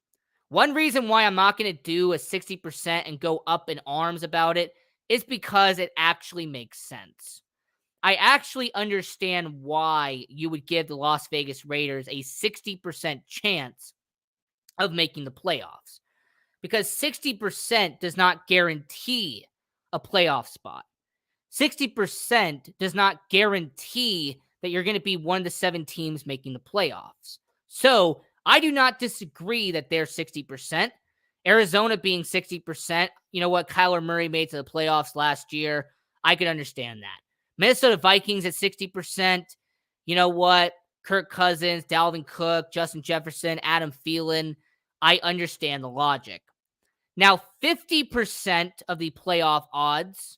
One reason why I'm not going to do a 60% and go up in arms about it is because it actually makes sense. I actually understand why you would give the Las Vegas Raiders a 60% chance of making the playoffs, because 60% does not guarantee a playoff spot. 60% does not guarantee that you're going to be one of the 7 teams making the playoffs. So I do not disagree that they're 60%. Arizona being 60%, you know what? Kyler Murray made to the playoffs last year. I could understand that. Minnesota Vikings at 60%. You know what? Kirk Cousins, Dalvin Cook, Justin Jefferson, Adam Thielen. I understand the logic. Now, 50% of the playoff odds,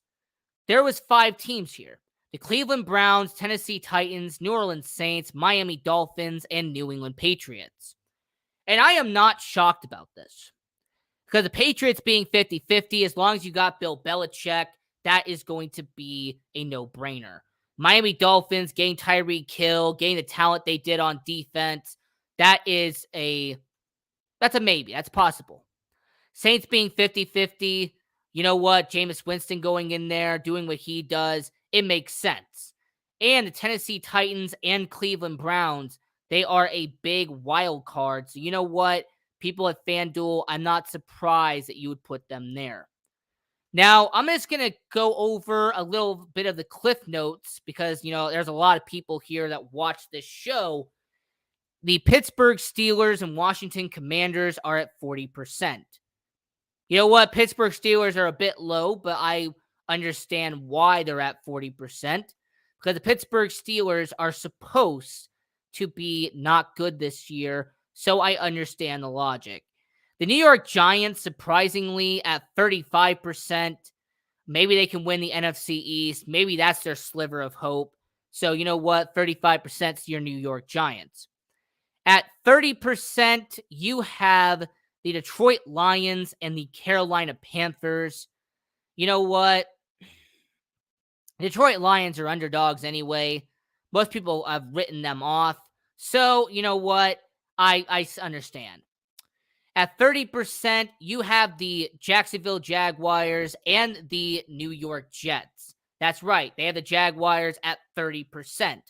there was 5 teams here. The Cleveland Browns, Tennessee Titans, New Orleans Saints, Miami Dolphins, and New England Patriots. And I am not shocked about this, because the Patriots being 50-50, as long as you got Bill Belichick, that is going to be a no-brainer. Miami Dolphins getting Tyreek Hill, getting the talent they did on defense, that's a maybe. That's possible. Saints being 50-50, you know what? Jameis Winston going in there, doing what he does, it makes sense. And the Tennessee Titans and Cleveland Browns, they are a big wild card. So you know what? People at FanDuel, I'm not surprised that you would put them there. Now, I'm just going to go over a little bit of the cliff notes because, there's a lot of people here that watch this show. The Pittsburgh Steelers and Washington Commanders are at 40%. You know what? Pittsburgh Steelers are a bit low, but I understand why they're at 40%. Because the Pittsburgh Steelers are supposed to be not good this year, so I understand the logic. The New York Giants, surprisingly, at 35%. Maybe they can win the NFC East. Maybe that's their sliver of hope. So you know what? 35% is your New York Giants. At 30%, you have the Detroit Lions and the Carolina Panthers. You know what? Detroit Lions are underdogs anyway. Most people have written them off. So, you know what? I understand. At 30%, you have the Jacksonville Jaguars and the New York Jets. That's right. They have the Jaguars at 30%.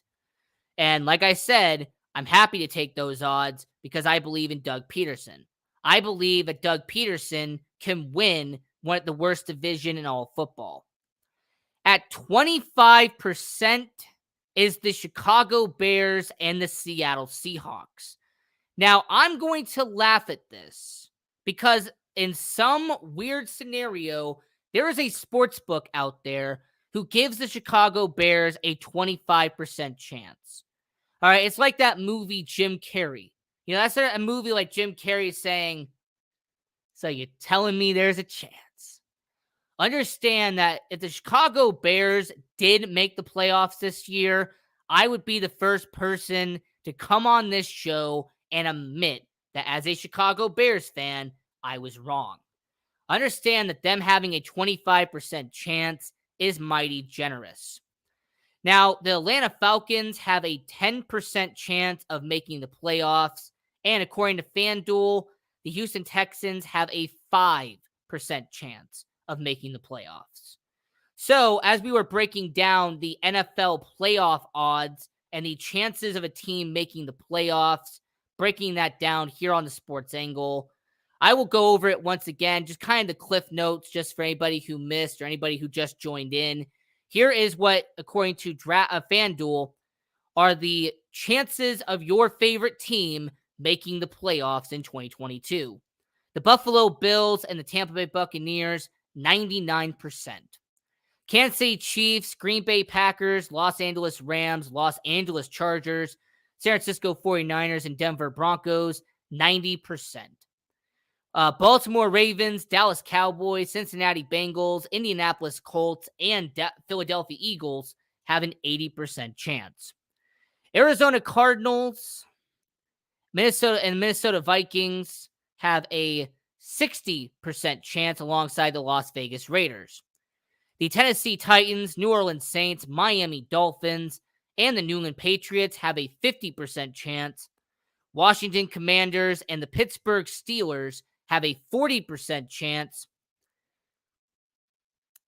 And like I said, I'm happy to take those odds because I believe in Doug Peterson. I believe that Doug Peterson can win the worst division in all of football. At 25% is the Chicago Bears and the Seattle Seahawks. Now, I'm going to laugh at this because in some weird scenario, there is a sports book out there who gives the Chicago Bears a 25% chance. All right, it's like that movie Jim Carrey. That's a movie like Jim Carrey saying, "So you're telling me there's a chance?" Understand that if the Chicago Bears did make the playoffs this year, I would be the first person to come on this show and admit that as a Chicago Bears fan, I was wrong. Understand that them having a 25% chance is mighty generous. Now, the Atlanta Falcons have a 10% chance of making the playoffs. And according to FanDuel, the Houston Texans have a 5% chance of making the playoffs. So, as we were breaking down the NFL playoff odds and the chances of a team making the playoffs, breaking that down here on the Sports Angle, I will go over it once again, just kind of the cliff notes, just for anybody who missed or anybody who just joined in. Here is what, according to FanDuel, are the chances of your favorite team making the playoffs in 2022. The Buffalo Bills and the Tampa Bay Buccaneers, 99%. Kansas City Chiefs, Green Bay Packers, Los Angeles Rams, Los Angeles Chargers, San Francisco 49ers, and Denver Broncos, 90%. Baltimore Ravens, Dallas Cowboys, Cincinnati Bengals, Indianapolis Colts, and Philadelphia Eagles have an 80% chance. Arizona Cardinals, Minnesota Vikings have a 60% chance alongside the Las Vegas Raiders. The Tennessee Titans, New Orleans Saints, Miami Dolphins, and the New England Patriots have a 50% chance. Washington Commanders and the Pittsburgh Steelers have a 40% chance.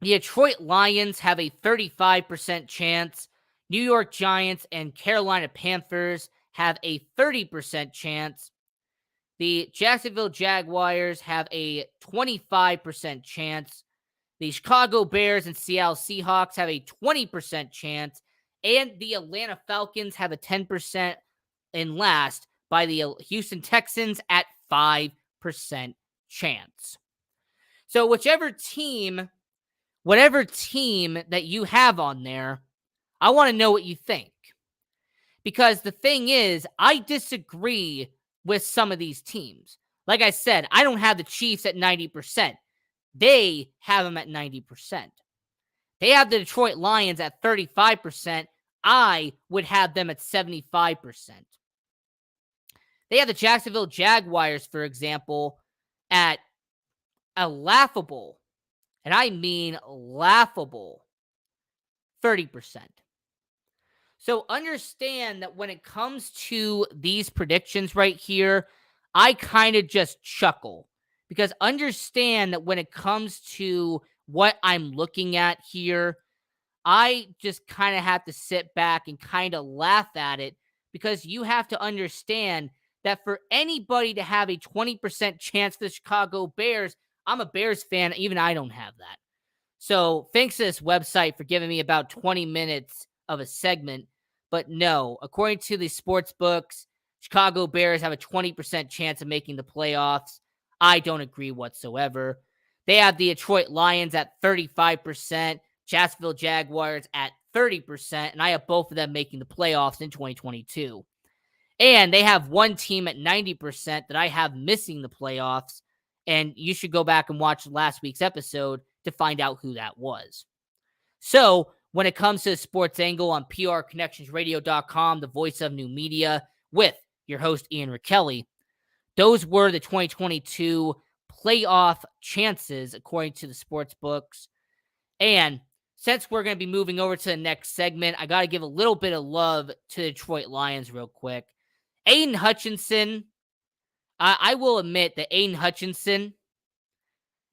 The Detroit Lions have a 35% chance. New York Giants and Carolina Panthers have a 30% chance. The Jacksonville Jaguars have a 25% chance. The Chicago Bears and Seattle Seahawks have a 20% chance. And the Atlanta Falcons have a 10%, and last by the Houston Texans at 5% chance. So whatever team that you have on there, I want to know what you think. Because the thing is, I disagree with some of these teams. Like I said, I don't have the Chiefs at 90%. They have them at 90%. They have the Detroit Lions at 35%. I would have them at 75%. They have the Jacksonville Jaguars, for example, at a laughable, and I mean laughable, 30%. So understand that when it comes to these predictions right here, I kind of just chuckle. Because understand that when it comes to what I'm looking at here, I just kind of have to sit back and kind of laugh at it, because you have to understand that for anybody to have a 20% chance for the Chicago Bears, I'm a Bears fan, even I don't have that. So thanks to this website for giving me about 20 minutes of a segment. But no, according to the sports books, Chicago Bears have a 20% chance of making the playoffs. I don't agree whatsoever. They have the Detroit Lions at 35%, Jacksonville Jaguars at 30%, and I have both of them making the playoffs in 2022. And they have one team at 90% that I have missing the playoffs, and you should go back and watch last week's episode to find out who that was. So, when it comes to the Sports Angle on PRConnectionsRadio.com, the voice of new media, with your host, Ian Rickelli, those were the 2022 playoff chances, according to the sports books. And since we're going to be moving over to the next segment, I got to give a little bit of love to the Detroit Lions real quick. Aiden Hutchinson, I will admit that Aiden Hutchinson,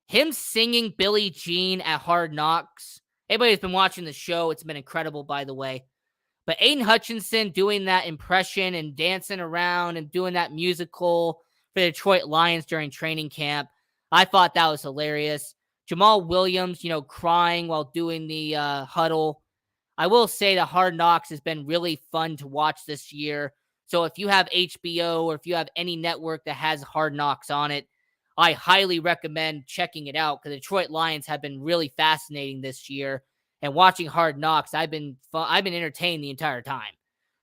him singing Billie Jean at Hard Knocks, anybody who's been watching the show, it's been incredible, by the way. But Aiden Hutchinson doing that impression and dancing around and doing that musical for the Detroit Lions during training camp, I thought that was hilarious. Jamal Williams, crying while doing the huddle. I will say that Hard Knocks has been really fun to watch this year. So if you have HBO or if you have any network that has Hard Knocks on it, I highly recommend checking it out, because the Detroit Lions have been really fascinating this year. And watching Hard Knocks, I've been entertained the entire time.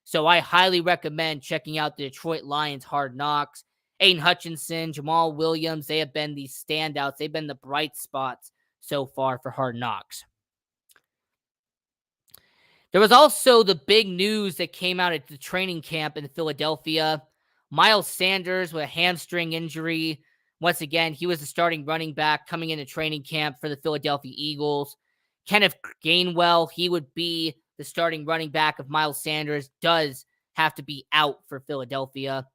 So I highly recommend checking out the Detroit Lions Hard Knocks. Aiden Hutchinson, Jamal Williams, they have been the standouts. They've been the bright spots so far for Hard Knocks. There was also the big news that came out at the training camp in Philadelphia. Miles Sanders with a hamstring injury. Once again, he was the starting running back coming into training camp for the Philadelphia Eagles. Kenneth Gainwell, he would be the starting running back if Miles Sanders does have to be out for Philadelphia.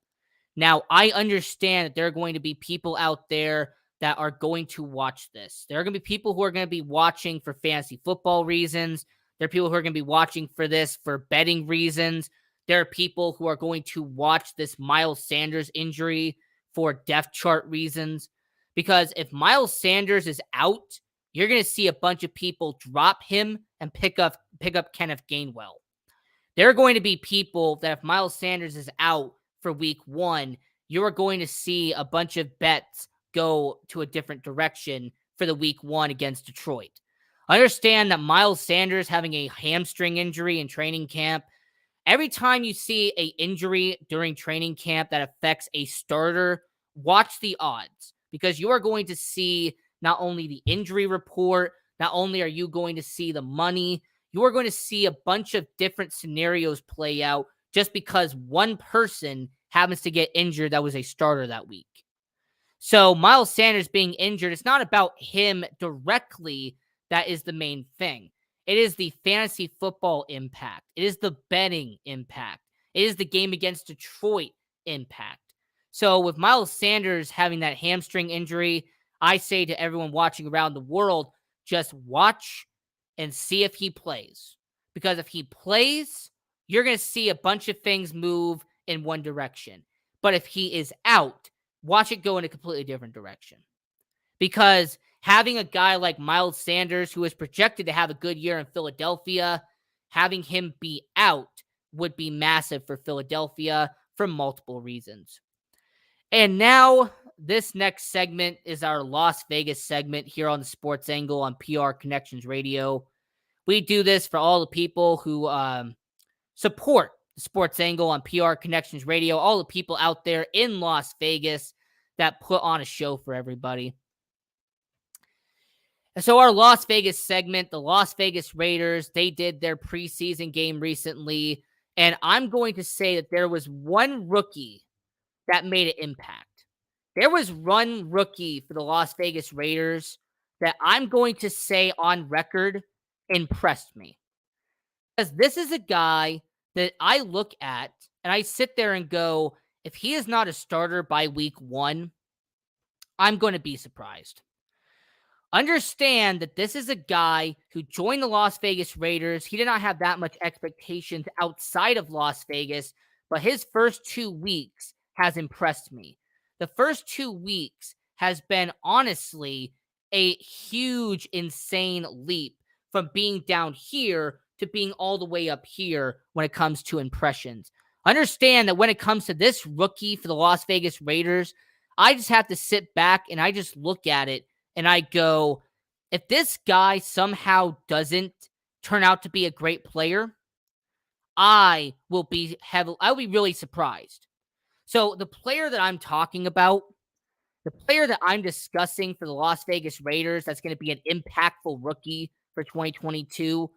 Now, I understand that there are going to be people out there that are going to watch this. There are going to be people who are going to be watching for fantasy football reasons. There are people who are going to be watching for this for betting reasons. There are people who are going to watch this Miles Sanders injury for depth chart reasons. Because if Miles Sanders is out, you're going to see a bunch of people drop him and pick up Kenneth Gainwell. There are going to be people that if Miles Sanders is out for week 1, you're going to see a bunch of bets go to a different direction for the week 1 against Detroit. Understand that Miles Sanders having a hamstring injury in training camp, every time you see an injury during training camp that affects a starter, watch the odds, because you are going to see not only the injury report, not only are you going to see the money, you are going to see a bunch of different scenarios play out just because one person happens to get injured that was a starter that week. So Miles Sanders being injured, it's not about him directly that is the main thing. It is the fantasy football impact. It is the betting impact. It is the game against Detroit impact. So with Miles Sanders having that hamstring injury, I say to everyone watching around the world, just watch and see if he plays. Because if he plays, you're going to see a bunch of things move in one direction. But if he is out, watch it go in a completely different direction. Because having a guy like Miles Sanders, who is projected to have a good year in Philadelphia, having him be out would be massive for Philadelphia for multiple reasons. And now this next segment is our Las Vegas segment here on the Sports Angle on PR Connections Radio. We do this for all the people who support the Sports Angle on PR Connections Radio, all the people out there in Las Vegas that put on a show for everybody. And so our Las Vegas segment, the Las Vegas Raiders, they did their preseason game recently, and I'm going to say that there was one rookie that made an impact. There was one rookie for the Las Vegas Raiders that I'm going to say on record impressed me. Because this is a guy that I look at and I sit there and go, if he is not a starter by week 1, I'm going to be surprised. Understand that this is a guy who joined the Las Vegas Raiders. He did not have that much expectations outside of Las Vegas, but his first 2 weeks has impressed me. The first 2 weeks has been honestly a huge, insane leap from being down here to being all the way up here when it comes to impressions. Understand that when it comes to this rookie for the Las Vegas Raiders, I just have to sit back and I just look at it and I go, if this guy somehow doesn't turn out to be a great player, I will be really surprised. So the player that I'm talking about, the player that I'm discussing for the Las Vegas Raiders, that's going to be an impactful rookie for 2022,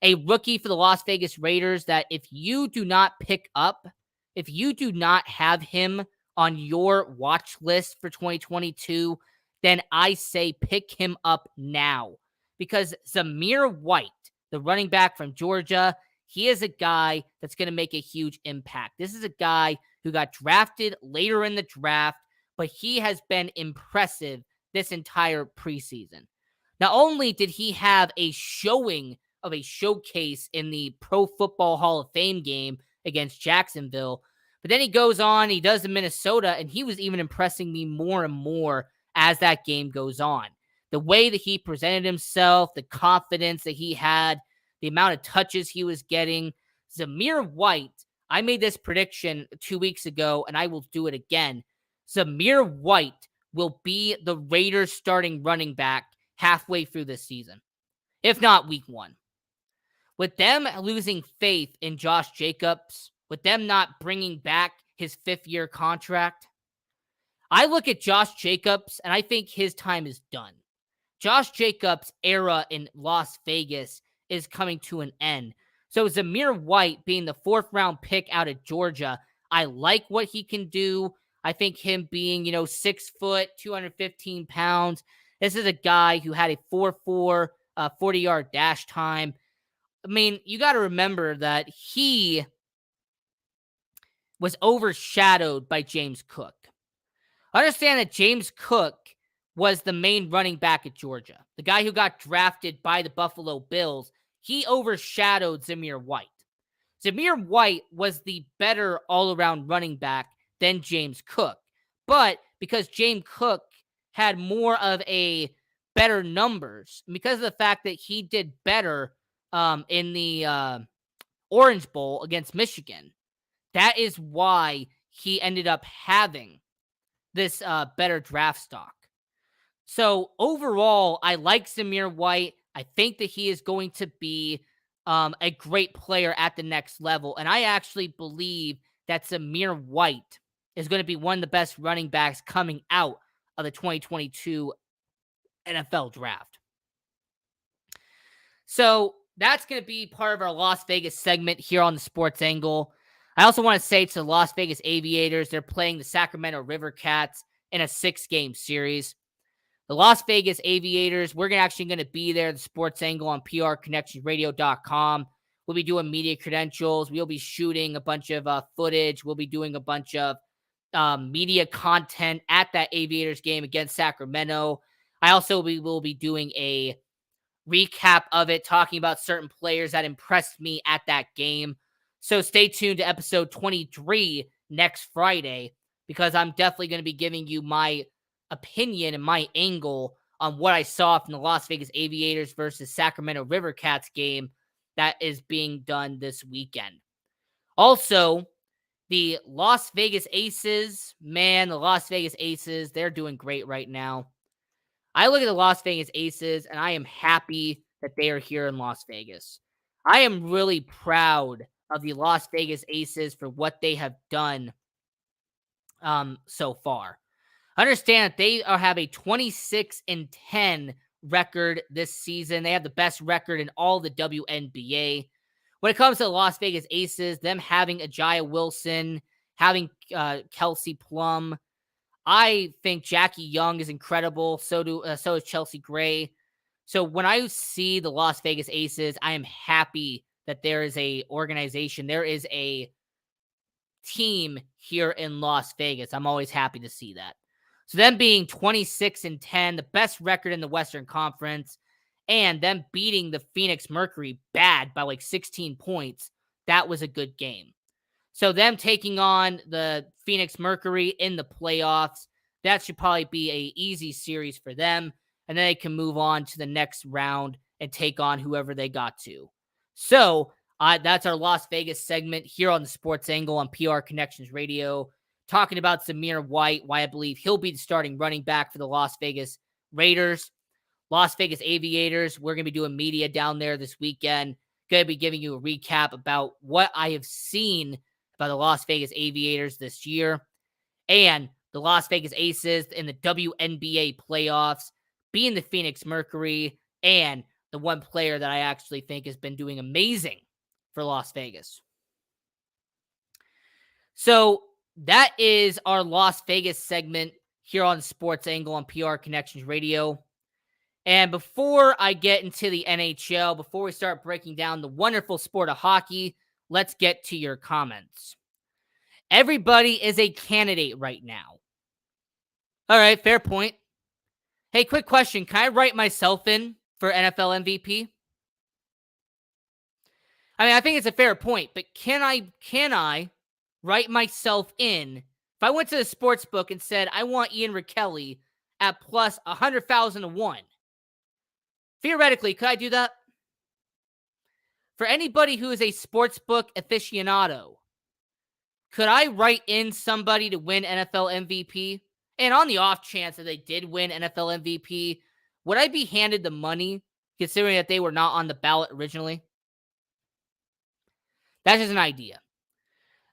a rookie for the Las Vegas Raiders that if you do not pick up, if you do not have him on your watch list for 2022, then I say pick him up now. Because Zamir White, the running back from Georgia, he is a guy that's going to make a huge impact. This is a guy who got drafted later in the draft, but he has been impressive this entire preseason. Not only did he have a showing of a showcase in the Pro Football Hall of Fame game against Jacksonville, but then he goes on, he does in Minnesota, and he was even impressing me more and more as that game goes on. The way that he presented himself, the confidence that he had, the amount of touches he was getting. Zamir White, I made this prediction 2 weeks ago, and I will do it again. Zamir White will be the Raiders starting running back halfway through this season, if not week 1. With them losing faith in Josh Jacobs, with them not bringing back his 5th-year contract, I look at Josh Jacobs, and I think his time is done. Josh Jacobs' era in Las Vegas is coming to an end. So Zamir White being the 4th-round pick out of Georgia, I like what he can do. I think him being, 6 foot, 215 pounds, this is a guy who had a 4.4 40-yard dash time. I mean, you got to remember that he was overshadowed by James Cook. Understand that James Cook was the main running back at Georgia. The guy who got drafted by the Buffalo Bills, he overshadowed Zamir White. Zamir White was the better all-around running back than James Cook. But because James Cook had more of a better numbers, because of the fact that he did better in the Orange Bowl against Michigan, that is why he ended up having this better draft stock. So overall, I like Zamir White. I think that he is going to be a great player at the next level. And I actually believe that Zamir White is going to be one of the best running backs coming out of the 2022 NFL draft. So that's going to be part of our Las Vegas segment here on the Sports Angle. I also want to say to the Las Vegas Aviators, they're playing the Sacramento River Cats in a 6-game series. The Las Vegas Aviators, we're actually going to be there, the Sports Angle on prconnectionsradio.com. We'll be doing media credentials. We'll be shooting a bunch of footage. We'll be doing a bunch of media content at that Aviators game against Sacramento. I also will be doing a recap of it, talking about certain players that impressed me at that game. So stay tuned to episode 23 next Friday, because I'm definitely going to be giving you my opinion and my angle on what I saw from the Las Vegas Aviators versus Sacramento River Cats game that is being done this weekend. Also, the Las Vegas Aces, the Las Vegas Aces, they're doing great right now. I look at the Las Vegas Aces, and I am happy that they are here in Las Vegas. I am really proud of the Las Vegas Aces for what they have done so far. Understand that they have a 26-10 record this season. They have the best record in all the WNBA. When it comes to the Las Vegas Aces, them having Ajaia Wilson, having Kelsey Plum, I think Jackie Young is incredible. So is Chelsea Gray. So when I see the Las Vegas Aces, I am happy that there is a organization, there is a team here in Las Vegas. I'm always happy to see that. So them being 26-10, the best record in the Western Conference, and them beating the Phoenix Mercury bad by like 16 points, that was a good game. So them taking on the Phoenix Mercury in the playoffs, that should probably be an easy series for them. And then they can move on to the next round and take on whoever they got to. So that's our Las Vegas segment here on the Sports Angle on PR Connections Radio, talking about Zamir White, why I believe he'll be the starting running back for the Las Vegas Raiders. Las Vegas Aviators, we're going to be doing media down there this weekend. Going to be giving you a recap about what I have seen about the Las Vegas Aviators this year, and the Las Vegas Aces in the WNBA playoffs, being the Phoenix Mercury, and the one player that I actually think has been doing amazing for Las Vegas. So that is our Las Vegas segment here on Sports Angle on PR Connections Radio. And before I get into the NHL, before we start breaking down the wonderful sport of hockey, let's get to your comments. Everybody is a candidate right now. All right, fair point. Hey, quick question. Can I write myself in for NFL MVP? I mean, I think it's a fair point, but can I write myself in? If I went to the sports book and said, I want Ian Rakelli at plus 100,000 to 1, theoretically, could I do that? For anybody who is a sportsbook aficionado, could I write in somebody to win NFL MVP? And on the off chance that they did win NFL MVP, would I be handed the money, considering that they were not on the ballot originally? That's just an idea.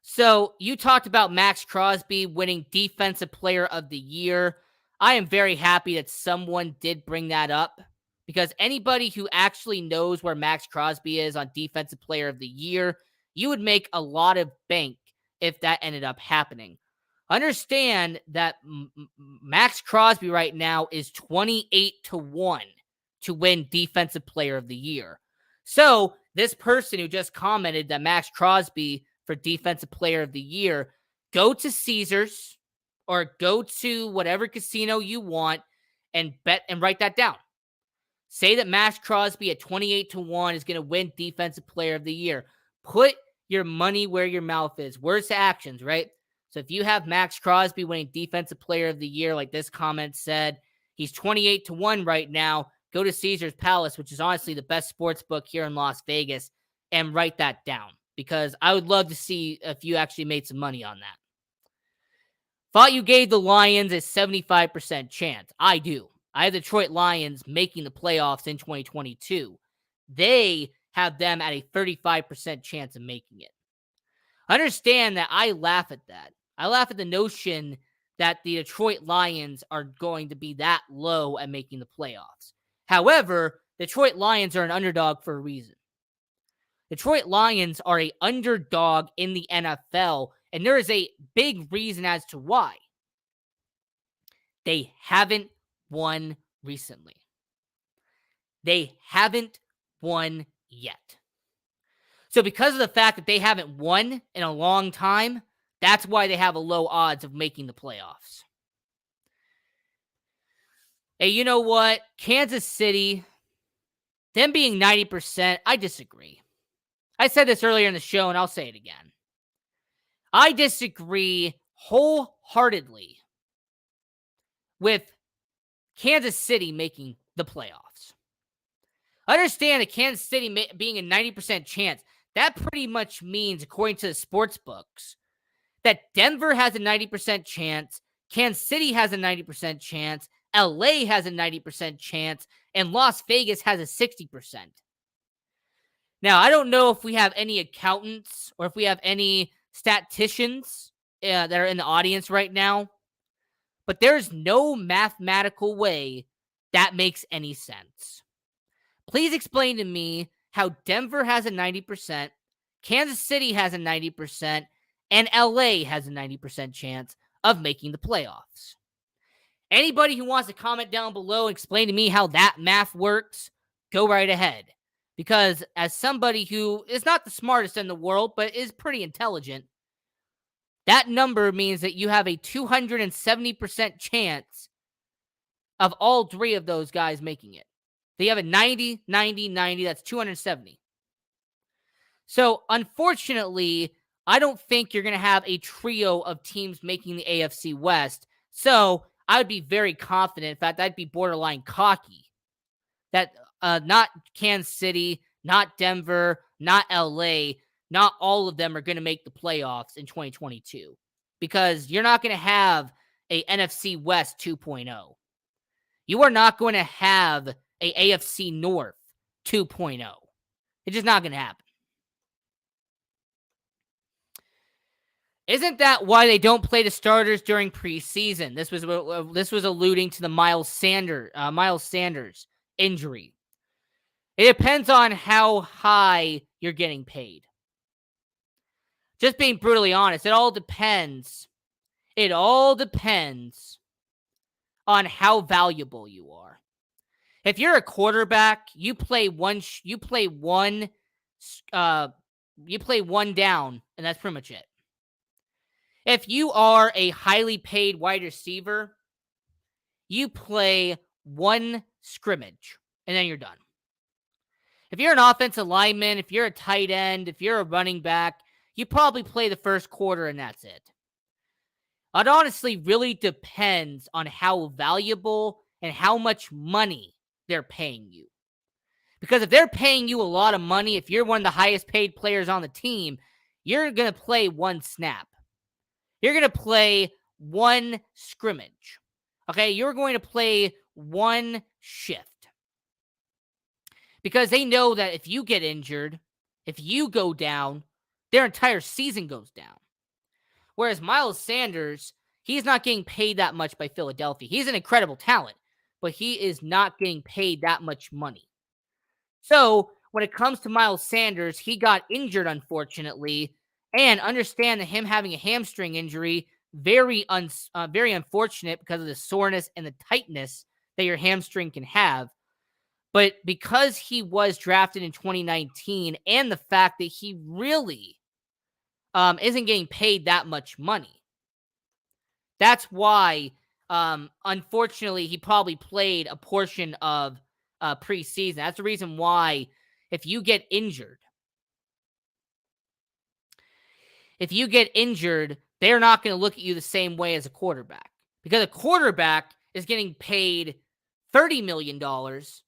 So you talked about Max Crosby winning Defensive Player of the Year. I am very happy that someone did bring that up, because anybody who actually knows where Max Crosby is on Defensive Player of the Year, you would make a lot of bank if that ended up happening. Understand that Max Crosby right now is 28-1 to win Defensive Player of the Year. So this person who just commented that Max Crosby for Defensive Player of the Year, go to Caesars or go to whatever casino you want and bet and write that down. Say that Max Crosby at 28-1 is going to win Defensive Player of the Year. Put your money where your mouth is. Words to actions, right? So if you have Max Crosby winning Defensive Player of the Year, like this comment said, he's 28-1 right now. Go to Caesars Palace, which is honestly the best sports book here in Las Vegas, and write that down, because I would love to see if you actually made some money on that. Thought you gave the Lions a 75% chance. I do. I have the Detroit Lions making the playoffs in 2022. They have them at a 35% chance of making it. Understand that I laugh at that. I laugh at the notion that the Detroit Lions are going to be that low at making the playoffs. However, Detroit Lions are an underdog for a reason. Detroit Lions are an underdog in the NFL, and there is a big reason as to why. They haven't won recently. They haven't won yet. So because of the fact that they haven't won in a long time, That's why they have a low odds of making the playoffs. Hey, you know what? Kansas City, them being 90%, I disagree. I said this earlier in the show, and I'll say it again. I disagree wholeheartedly with Kansas City making the playoffs. Understand that Kansas City being a 90% chance, that pretty much means, according to the sports books, that Denver has a 90% chance, Kansas City has a 90% chance, LA has a 90% chance, and Las Vegas has a 60%. Now, I don't know if we have any accountants or if we have any statisticians that are in the audience right now, but there's no mathematical way that makes any sense. Please explain to me how Denver has a 90%, Kansas City has a 90%, and LA has a 90% chance of making the playoffs. Anybody who wants to comment down below and explain to me how that math works, go right ahead. Because as somebody who is not the smartest in the world, but is pretty intelligent, that number means that you have a 270% chance of all three of those guys making it. They have a 90, 90, 90, that's 270. So, unfortunately, I don't think you're going to have a trio of teams making the AFC West. So, I would be very confident. In fact, I'd be borderline cocky that not Kansas City, not Denver, not LA, not all of them are going to make the playoffs in 2022 because you're not going to have a NFC West 2.0. You are not going to have a AFC North 2.0. It's just not going to happen. Isn't that why they don't play the starters during preseason? This was alluding to the Miles Sanders injury. It depends on how high you're getting paid. Just being brutally honest, it all depends. It all depends on how valuable you are. If you're a quarterback, you play one down, and that's pretty much it. If you are a highly paid wide receiver, you play one scrimmage, and then you're done. If you're an offensive lineman, if you're a tight end, if you're a running back, you probably play the first quarter, and that's it. It honestly really depends on how valuable and how much money they're paying you. Because if they're paying you a lot of money, if you're one of the highest paid players on the team, you're going to play one snap. You're going to play one scrimmage. Okay, you're going to play one shift. Because they know that if you get injured, if you go down, their entire season goes down. Whereas Miles Sanders, he's not getting paid that much by Philadelphia. He's an incredible talent, but he is not getting paid that much money. So when it comes to Miles Sanders, he got injured, unfortunately, and understand that him having a hamstring injury, very unfortunate because of the soreness and the tightness that your hamstring can have. But because he was drafted in 2019 and the fact that he really isn't getting paid that much money, that's why, unfortunately, he probably played a portion of preseason. That's the reason why if you get injured, they're not going to look at you the same way as a quarterback. Because a quarterback is getting paid $30 million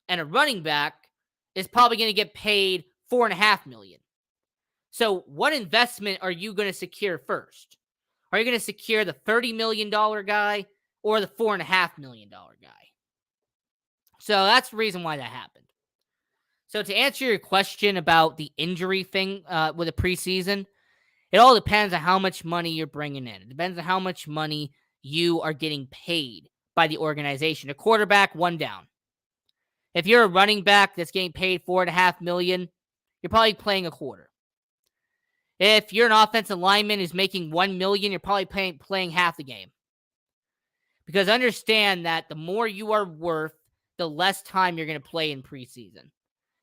and a running back is probably going to get paid $4.5 million. So what investment are you going to secure first? Are you going to secure the $30 million guy or the $4.5 million guy? So that's the reason why that happened. So to answer your question about the injury thing with the preseason, it all depends on how much money you're bringing in. It depends on how much money you are getting paid by the organization. A quarterback, one down. If you're a running back that's getting paid $4.5 million, you're probably playing a quarter. If you're an offensive lineman who's making $1 million, you're probably playing half the game. Because understand that the more you are worth, the less time you're going to play in preseason.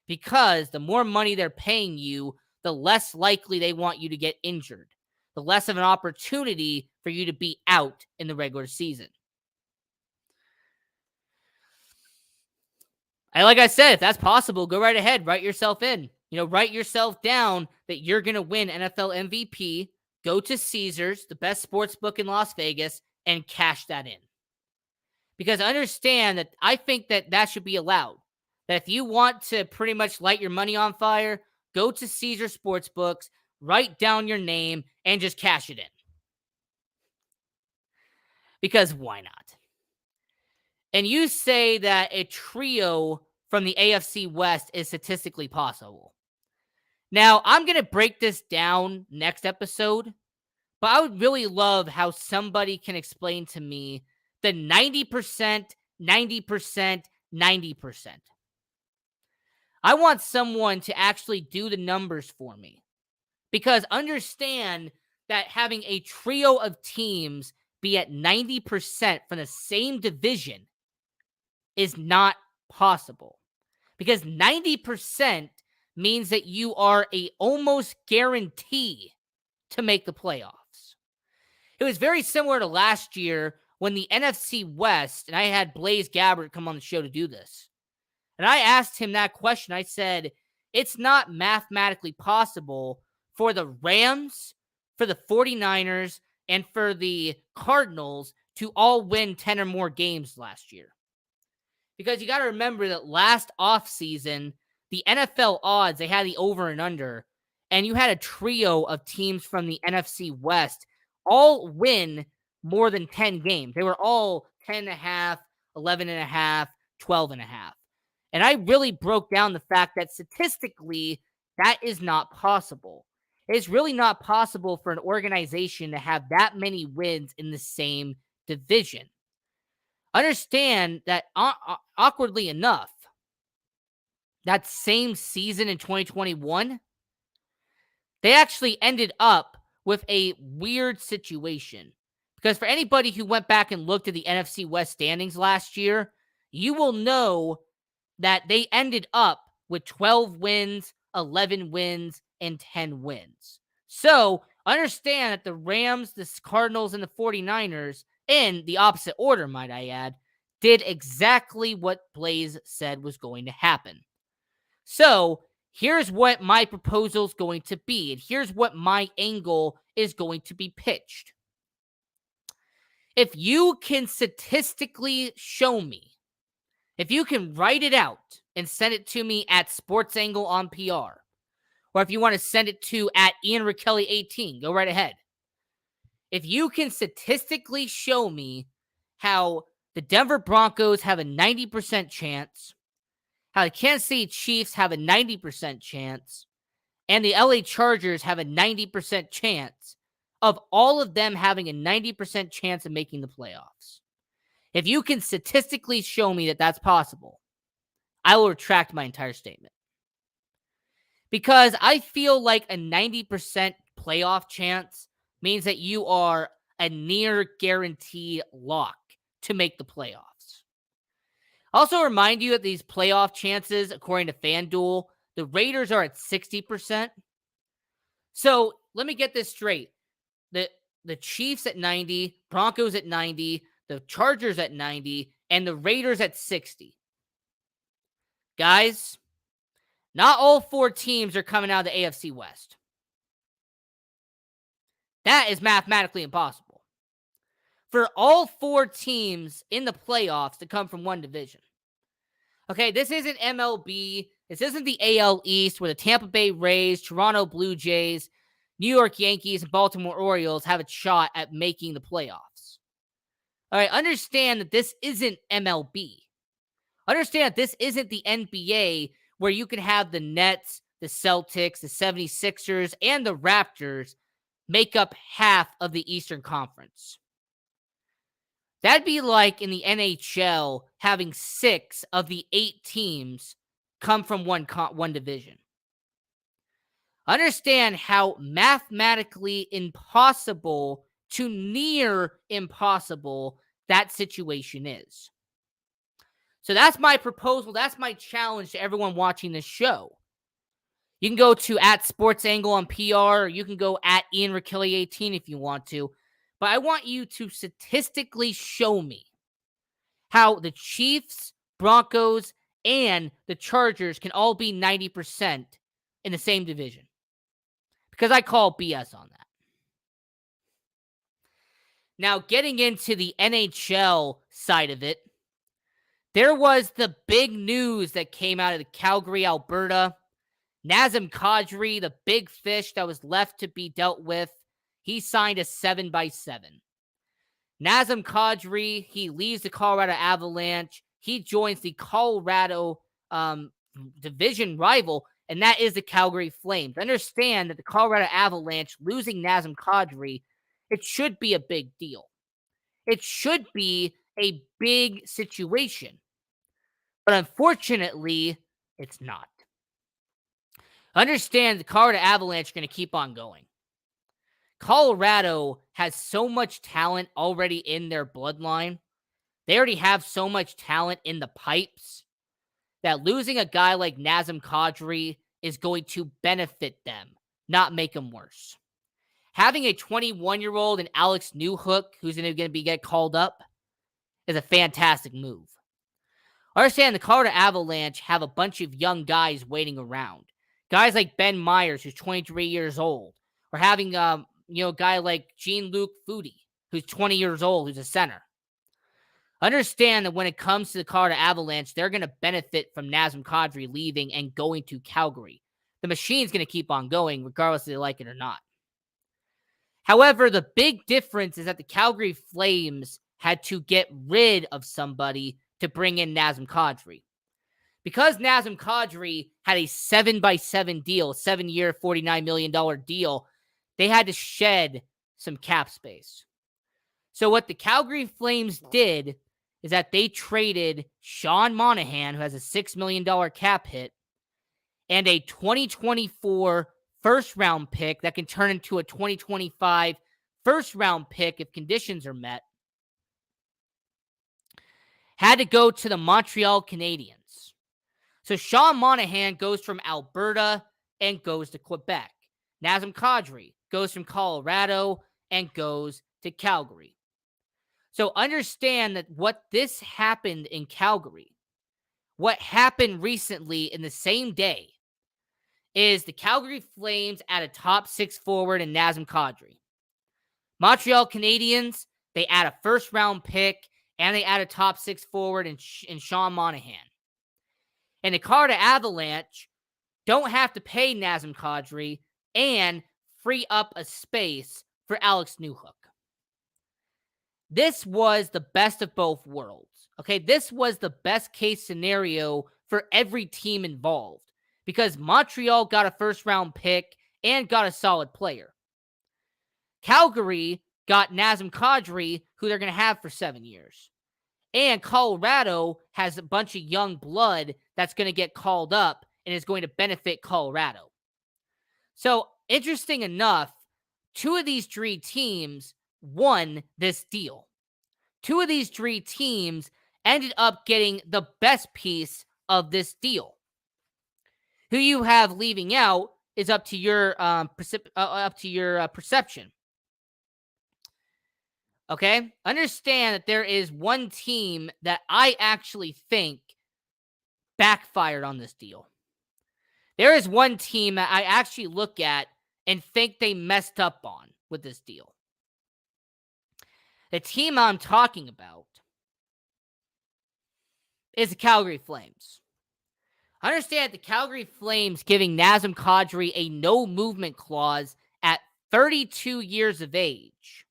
Because the more money they're paying you, the less likely they want you to get injured. the less of an opportunity for you to be out in the regular season. And like I said, if that's possible, go right ahead. Write yourself in. Write yourself down that you're going to win NFL MVP. Go to Caesars, the best sports book in Las Vegas, and cash that in. Because understand that I think that should be allowed. That if you want to pretty much light your money on fire, go to Caesar Sportsbooks, write down your name, and just cash it in. Because why not? And you say that a trio from the AFC West is statistically possible. Now, I'm going to break this down next episode, but I would really love how somebody can explain to me the 90%, 90%, 90%. I want someone to actually do the numbers for me. Because understand that having a trio of teams be at 90% from the same division is not possible. Because 90% means that you are a almost guarantee to make the playoffs. It was very similar to last year when the NFC West, and I had Blaze Gabbert come on the show to do this. And I asked him that question. I said, it's not mathematically possible for the Rams, for the 49ers, and for the Cardinals to all win 10 or more games last year. Because you got to remember that last offseason, the NFL odds, they had the over and under, and you had a trio of teams from the NFC West all win more than 10 games. They were all 10.5, 11.5, 12.5. And I really broke down the fact that statistically, that is not possible. It's really not possible for an organization to have that many wins in the same division. Understand that, awkwardly enough, that same season in 2021, they actually ended up with a weird situation. Because for anybody who went back and looked at the NFC West standings last year, you will know that they ended up with 12 wins, 11 wins, and 10 wins. So understand that the Rams, the Cardinals, and the 49ers, in the opposite order, might I add, did exactly what Blaze said was going to happen. So here's what my proposal is going to be, and here's what my angle is going to be pitched. If you can statistically show me, if you can write it out and send it to me at Sports Angle on PR, or if you want to send it to at Ian Rakelli 18, go right ahead. If you can statistically show me how the Denver Broncos have a 90% chance, how the Kansas City Chiefs have a 90% chance, and the LA Chargers have a 90% chance of all of them having a 90% chance of making the playoffs. If you can statistically show me that that's possible, I will retract my entire statement. Because I feel like a 90% playoff chance means that you are a near guaranteed lock to make the playoffs. Also remind you that these playoff chances, according to FanDuel, the Raiders are at 60%. So let me get this straight. The Chiefs at 90, Broncos at 90, the Chargers at 90, and the Raiders at 60. Guys, not all four teams are coming out of the AFC West. That is mathematically impossible. For all four teams in the playoffs to come from one division. Okay, this isn't MLB. This isn't the AL East where the Tampa Bay Rays, Toronto Blue Jays, New York Yankees, and Baltimore Orioles have a shot at making the playoffs. All right, understand that this isn't MLB. Understand that this isn't the NBA where you can have the Nets, the Celtics, the 76ers, and the Raptors make up half of the Eastern Conference. That'd be like in the NHL having 6 of the 8 teams come from one division. Understand how mathematically impossible to near impossible that situation is. So that's my proposal. That's my challenge to everyone watching this show. You can go to @SportsAngle on PR, or you can go @IanRakelly18 if you want to. But I want you to statistically show me how the Chiefs, Broncos, and the Chargers can all be 90% in the same division. Because I call BS on that. Now, getting into the NHL side of it, there was the big news that came out of the Calgary, Alberta. Nazem Kadri, the big fish that was left to be dealt with, he signed a 7x7. Nazem Kadri, he leaves the Colorado Avalanche. He joins the Colorado division rival, and that is the Calgary Flames. Understand that the Colorado Avalanche losing Nazem Kadri, it should be a big deal. It should be a big situation. But unfortunately, it's not. Understand the Colorado Avalanche are going to keep on going. Colorado has so much talent already in their bloodline. They already have so much talent in the pipes that losing a guy like Nazem Kadri is going to benefit them, not make them worse. Having a 21-year-old and Alex Newhook, who's going to get called up, is a fantastic move. Understand the Colorado Avalanche have a bunch of young guys waiting around. Guys like Ben Myers, who's 23 years old. Or having a guy like Jean-Luc Foudy, who's 20 years old, who's a center. Understand that when it comes to the Colorado Avalanche, they're going to benefit from Nazem Kadri leaving and going to Calgary. The machine's going to keep on going, regardless if they like it or not. However, the big difference is that the Calgary Flames had to get rid of somebody to bring in Nazem Kadri. Because Nazem Kadri had a 7x7 deal, 7-year, $49 million deal, they had to shed some cap space. So what the Calgary Flames did is that they traded Sean Monahan, who has a $6 million cap hit, and a 2024 first-round pick that can turn into a 2025 first-round pick if conditions are met, had to go to the Montreal Canadiens. So Sean Monahan goes from Alberta and goes to Quebec. Nazem Kadri goes from Colorado and goes to Calgary. So understand that what this happened in Calgary, what happened recently in the same day, is the Calgary Flames add a top 6 forward in Nazem Kadri. Montreal Canadiens, they add a first-round pick, and they add a top 6 forward in Sean Monahan. And the Colorado Avalanche don't have to pay Nazem Kadri and free up a space for Alex Newhook. This was the best of both worlds. Okay, this was the best case scenario for every team involved because Montreal got a first-round pick and got a solid player. Calgary got Nazem Kadri, who they're going to have for 7 years. And Colorado has a bunch of young blood that's going to get called up and is going to benefit Colorado. So, interesting enough, 2 of these 3 teams won this deal. 2 of these 3 teams ended up getting the best piece of this deal. Who you have leaving out is up to your perception. Okay? Understand that there is one team that I actually think backfired on this deal. There is one team that I actually look at and think they messed up on with this deal. The team I'm talking about is the Calgary Flames. Understand the Calgary Flames giving Nazem Kadri a no-movement clause at 32 years of age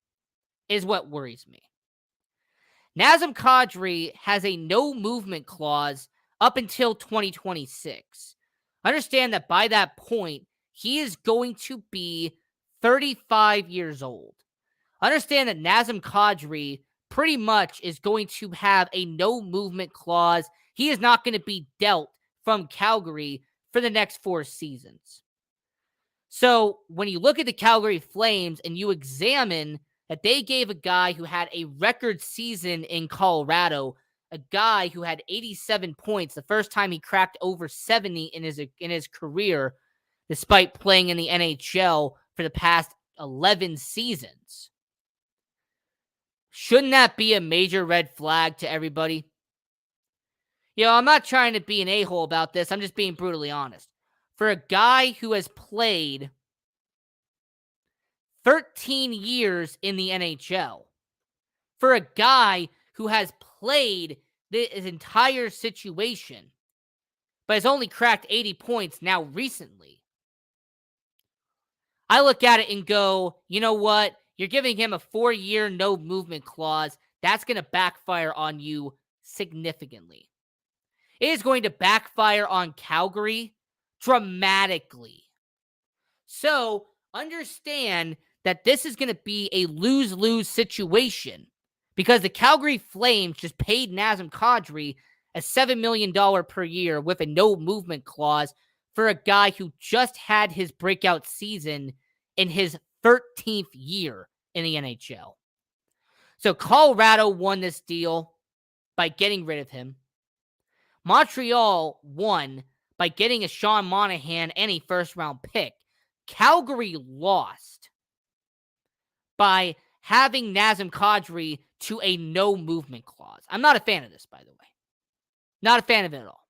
is what worries me. Nazem Kadri has a no-movement clause up until 2026. Understand that by that point, he is going to be 35 years old. Understand that Nazem Kadri pretty much is going to have a no-movement clause. He is not going to be dealt from Calgary for the next 4 seasons. So when you look at the Calgary Flames and you examine that they gave a guy who had a record season in Colorado, a guy who had 87 points the first time he cracked over 70 in his career, despite playing in the NHL for the past 11 seasons. Shouldn't that be a major red flag to everybody? I'm not trying to be an a-hole about this. I'm just being brutally honest. For a guy who has played 13 years in the NHL, for a guy who has played this entire situation, but has only cracked 80 points now recently, I look at it and go, you know what? You're giving him a 4-year no movement clause. That's going to backfire on you significantly. It is going to backfire on Calgary dramatically. So understand that this is going to be a lose-lose situation because the Calgary Flames just paid Nazem Kadri a $7 million per year with a no movement clause for a guy who just had his breakout season in his 13th year in the NHL. So Colorado won this deal by getting rid of him. Montreal won by getting a Sean Monahan and a first-round pick. Calgary lost by having Nazem Kadri to a no-movement clause. I'm not a fan of this, by the way. Not a fan of it at all.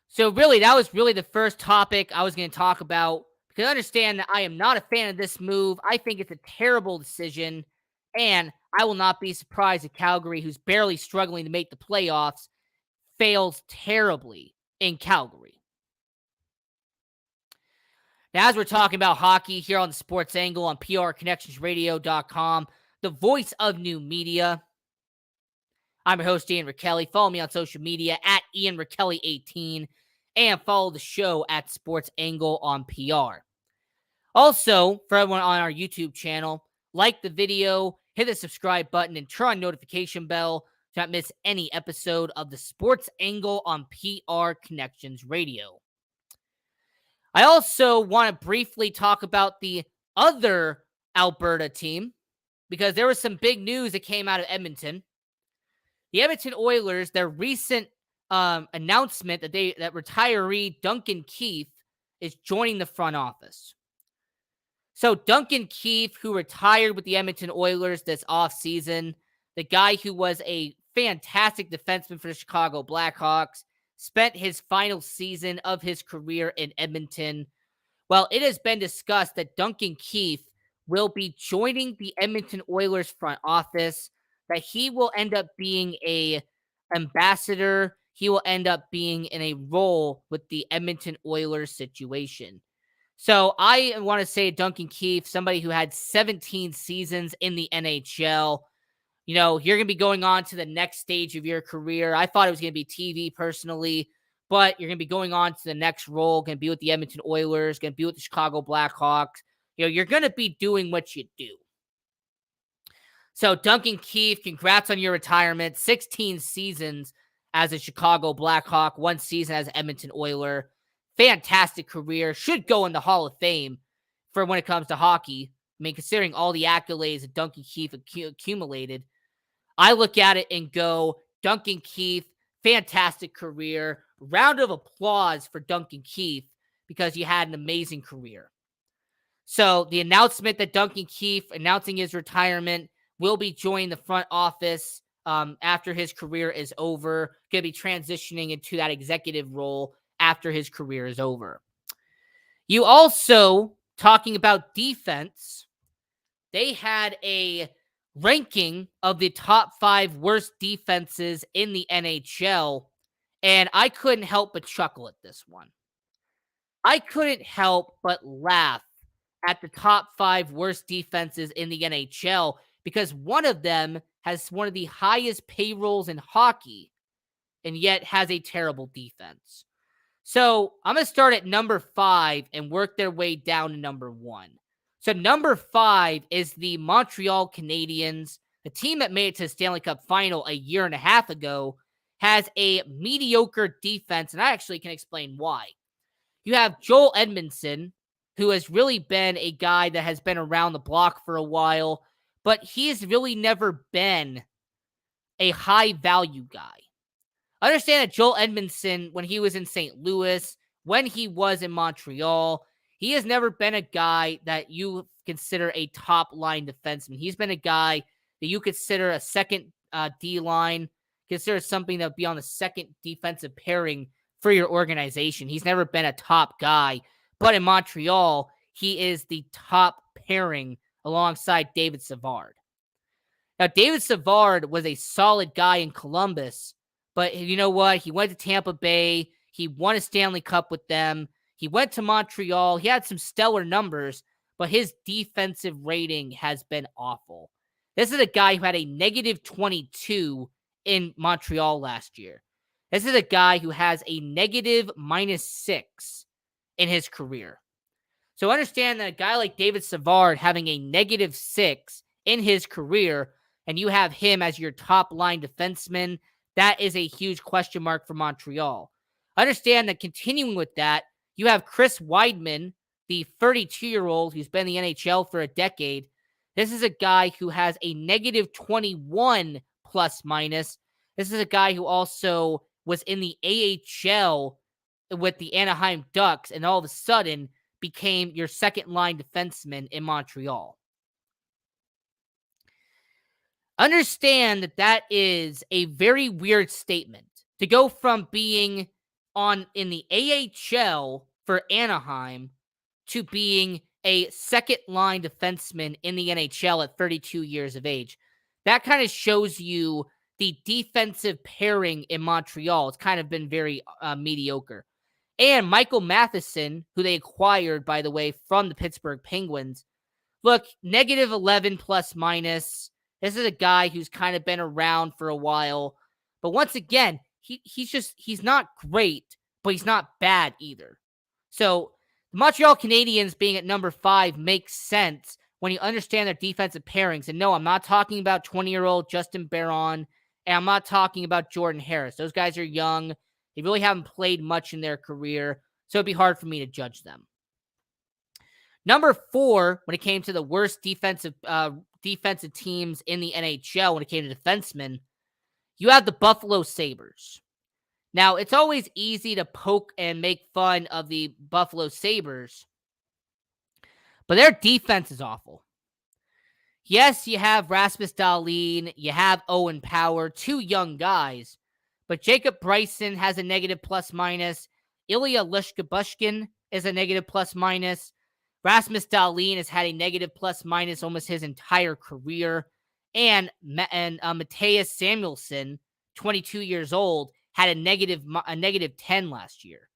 So really, that was really the first topic I was going to talk about. Because understand that I am not a fan of this move. I think it's a terrible decision. And I will not be surprised if Calgary, who's barely struggling to make the playoffs, fails terribly in Calgary. Now, as we're talking about hockey here on the Sports Angle on PRConnectionsRadio.com, the voice of new media, I'm your host, Ian Rakelli. Follow me on social media at IanRakelli18 and follow the show at Sports Angle on PR. Also, for everyone on our YouTube channel, like the video, hit the subscribe button, and turn on notification bell to not miss any episode of the Sports Angle on PR Connections Radio. I also want to briefly talk about the other Alberta team because there was some big news that came out of Edmonton. The Edmonton Oilers, their recent announcement that retiree Duncan Keith is joining the front office. So Duncan Keith, who retired with the Edmonton Oilers this offseason, the guy who was a fantastic defenseman for the Chicago Blackhawks, spent his final season of his career in Edmonton. Well, it has been discussed that Duncan Keith will be joining the Edmonton Oilers front office, that he will end up being an ambassador. He will end up being in a role with the Edmonton Oilers situation. So I want to say Duncan Keith, somebody who had 17 seasons in the NHL. You're going to be going on to the next stage of your career. I thought it was going to be TV personally, but you're going to be going on to the next role, going to be with the Edmonton Oilers, going to be with the Chicago Blackhawks. You're going to be doing what you do. So Duncan Keith, congrats on your retirement. 16 seasons as a Chicago Blackhawk, 1 season as an Edmonton Oiler. Fantastic career. Should go in the Hall of Fame for when it comes to hockey. I mean, considering all the accolades that Duncan Keith accumulated, I look at it and go, Duncan Keith, fantastic career. Round of applause for Duncan Keith because he had an amazing career. So the announcement that Duncan Keith, announcing his retirement, will be joining the front office after his career is over. Going to be transitioning into that executive role after his career is over. You also, talking about defense, they had a ranking of the top 5 worst defenses in the NHL, and I couldn't help but chuckle at this one. I couldn't help but laugh at the top 5 worst defenses in the NHL because one of them has one of the highest payrolls in hockey and yet has a terrible defense. So I'm going to start at number 5 and work their way down to number 1. So number 5 is the Montreal Canadiens. The team that made it to the Stanley Cup final a year and a half ago has a mediocre defense, and I actually can explain why. You have Joel Edmondson, who has really been a guy that has been around the block for a while, but he has really never been a high-value guy. I understand that Joel Edmondson, when he was in St. Louis, when he was in Montreal, he has never been a guy that you consider a top line defenseman. He's been a guy that you consider a second D line, consider something that would be on the second defensive pairing for your organization. He's never been a top guy, but in Montreal, he is the top pairing alongside David Savard. Now, David Savard was a solid guy in Columbus, but you know what? He went to Tampa Bay. He won a Stanley Cup with them. He went to Montreal. He had some stellar numbers, but his defensive rating has been awful. This is a guy who had a negative 22 in Montreal last year. This is a guy who has a negative -6 in his career. So understand that a guy like David Savard having a -6 in his career, and you have him as your top line defenseman, that is a huge question mark for Montreal. Understand that continuing with that, you have Chris Weidman, the 32-year-old who's been in the NHL for a decade. This is a guy who has a negative 21 plus minus. This is a guy who also was in the AHL with the Anaheim Ducks and all of a sudden became your second line defenseman in Montreal. Understand that that is a very weird statement to go from being in the AHL for Anaheim to being a second line defenseman in the NHL at 32 years of age. That kind of shows you the defensive pairing in Montreal. It's kind of been very mediocre. And Michael Matheson, who they acquired, by the way, from the Pittsburgh Penguins, look, negative 11 plus minus. This is a guy who's kind of been around for a while. But once again, he's not great, but he's not bad either. So the Montreal Canadiens being at number 5 makes sense when you understand their defensive pairings. And no, I'm not talking about 20-year-old Justin Barron, and I'm not talking about Jordan Harris. Those guys are young. They really haven't played much in their career, so it'd be hard for me to judge them. Number 4, when it came to the worst defensive teams in the NHL when it came to defensemen, you have the Buffalo Sabres. Now, it's always easy to poke and make fun of the Buffalo Sabres, but their defense is awful. Yes, you have Rasmus Dahlin, you have Owen Power, 2 young guys, but Jacob Bryson has a negative plus minus. Ilya Lyshkabushkin is a negative plus minus. Rasmus Dahlin has had a negative plus minus almost his entire career. And Matthias Samuelsson, 22 years old, had a negative 10 last year.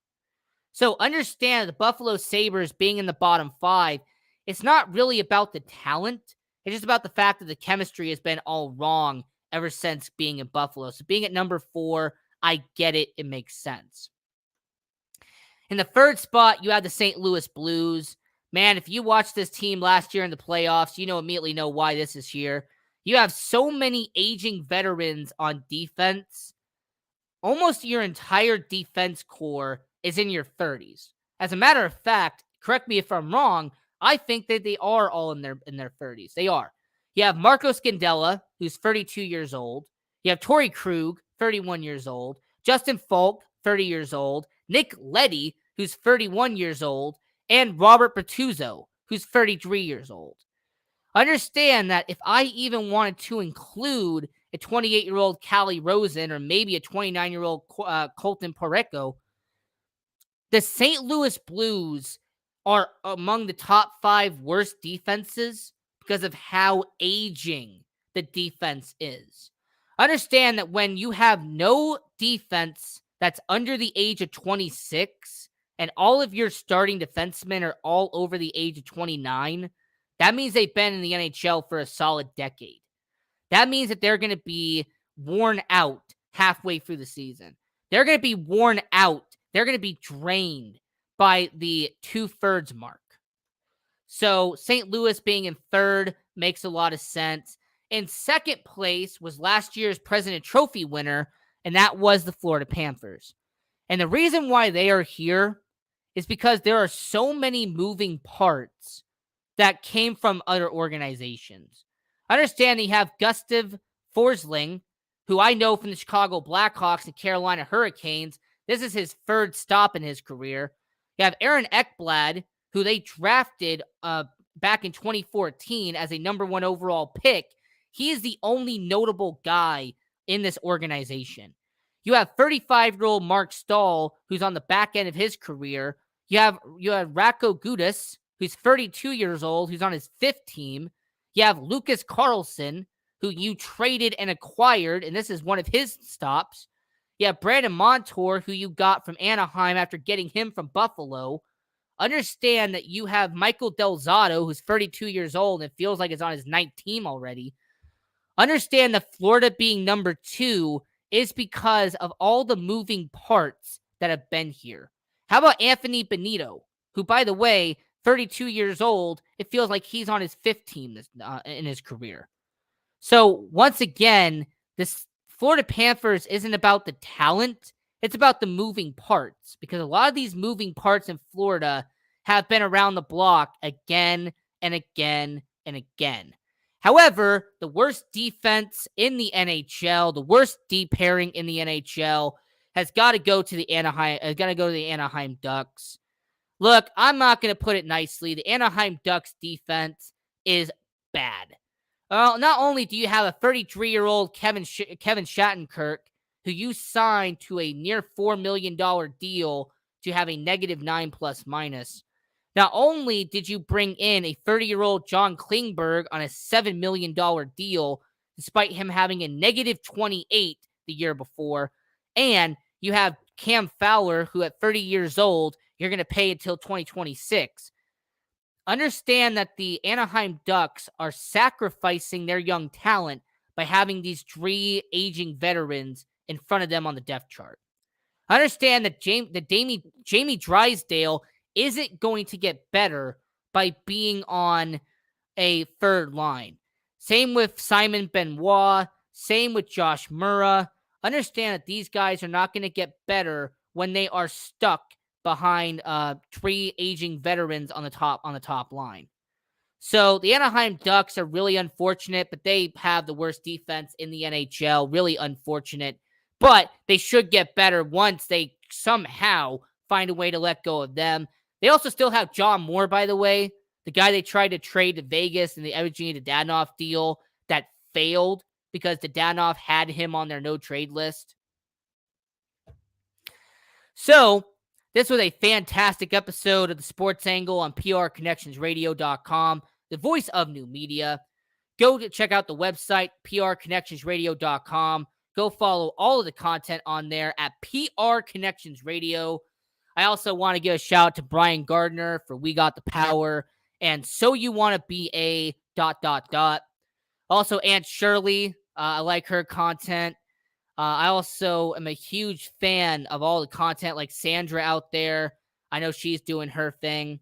So understand the Buffalo Sabres being in the bottom 5, it's not really about the talent. It's just about the fact that the chemistry has been all wrong ever since being in Buffalo. So being at number 4, I get it. It makes sense. In the 3rd spot, you have the St. Louis Blues. Man, if you watched this team last year in the playoffs, you immediately know why this is here. You have so many aging veterans on defense. Almost your entire defense core is in your 30s. As a matter of fact, correct me if I'm wrong, I think that they are all in their 30s. They are. You have Marco Scandella, who's 32 years old. You have Torrey Krug, 31 years old. Justin Falk, 30 years old. Nick Leddy, who's 31 years old. And Robert Bertuzzo, who's 33 years old. Understand that if I even wanted to include a 28-year-old Callie Rosen or maybe a 29-year-old Colton Parayko, the St. Louis Blues are among the top 5 worst defenses because of how aging the defense is. Understand that when you have no defense that's under the age of 26 and all of your starting defensemen are all over the age of 29, that means they've been in the NHL for a solid decade. That means that they're going to be worn out halfway through the season. They're going to be worn out. They're going to be drained by the 2/3 mark. So St. Louis being in 3rd makes a lot of sense. In 2nd place was last year's President Trophy winner, and that was the Florida Panthers. And the reason why they are here is because there are so many moving parts that came from other organizations. Understand you have Gustav Forsling, who I know from the Chicago Blackhawks and Carolina Hurricanes. This is his third stop in his career. You have Aaron Ekblad, who they drafted back in 2014 as a number 1 overall pick. He is the only notable guy in this organization. You have 35-year-old Mark Stahl, who's on the back end of his career. You have Radko Gudas, who's 32 years old, who's on his 5th team. You have Lucas Carlson, who you traded and acquired, and this is one of his stops. You have Brandon Montour, who you got from Anaheim after getting him from Buffalo. Understand that you have Michael Del Zotto, who's 32 years old and feels like it's on his 9th team already. Understand that Florida being number 2 is because of all the moving parts that have been here. How about Anthony Benito, who, by the way, 32 years old, it feels like he's on his 5th team in his career. So, once again, this Florida Panthers isn't about the talent. It's about the moving parts, because a lot of these moving parts in Florida have been around the block again and again and again. However, the worst defense in the NHL, the worst D pairing in the NHL, has got to go to the Anaheim Ducks. Look, I'm not going to put it nicely. The Anaheim Ducks defense is bad. Not only do you have a 33-year-old Kevin Shattenkirk, who you signed to a near $4 million deal to have a -9 plus-minus. Not only did you bring in a 30-year-old John Klingberg on a $7 million deal, despite him having a -28 the year before, and you have Cam Fowler, who at 30 years old, you're going to pay until 2026. Understand that the Anaheim Ducks are sacrificing their young talent by having these 3 aging veterans in front of them on the depth chart. Understand that Jamie Drysdale isn't going to get better by being on a 3rd line. Same with Simon Benoit. Same with Josh Murrah. Understand that these guys are not going to get better when they are stuck behind 3 aging veterans on the top line. So the Anaheim Ducks are really unfortunate, but they have the worst defense in the NHL. Really unfortunate. But they should get better once they somehow find a way to let go of them. They also still have John Moore, by the way, the guy they tried to trade to Vegas in the Evgeny Dadonov deal that failed because Dadonov had him on their no-trade list. So, this was a fantastic episode of the Sports Angle on PRConnectionsRadio.com, the voice of new media. Go to check out the website, PRConnectionsRadio.com. Go follow all of the content on there at PR Connections Radio. I also want to give a shout out to Brian Gardner for We Got the Power and So You Want to Be a ... Also, Aunt Shirley, I like her content. I also am a huge fan of all the content like Sandra out there. I know she's doing her thing.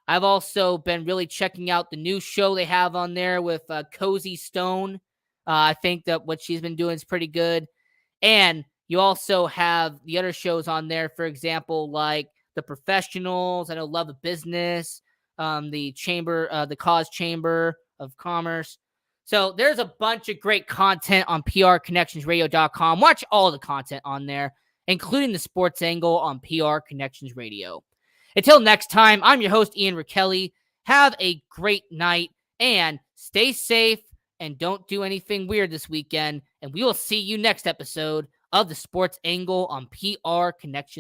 I've also been really checking out the new show they have on there with Cozy Stone. I think that what she's been doing is pretty good. And you also have the other shows on there, for example, like The Professionals. I know Love of Business, the Cause Chamber of Commerce. So there's a bunch of great content on PRConnectionsRadio.com. Watch all the content on there, including the Sports Angle on PR Connections Radio. Until next time, I'm your host, Ian Rakelli. Have a great night and stay safe and don't do anything weird this weekend. And we will see you next episode of the Sports Angle on PR Connections.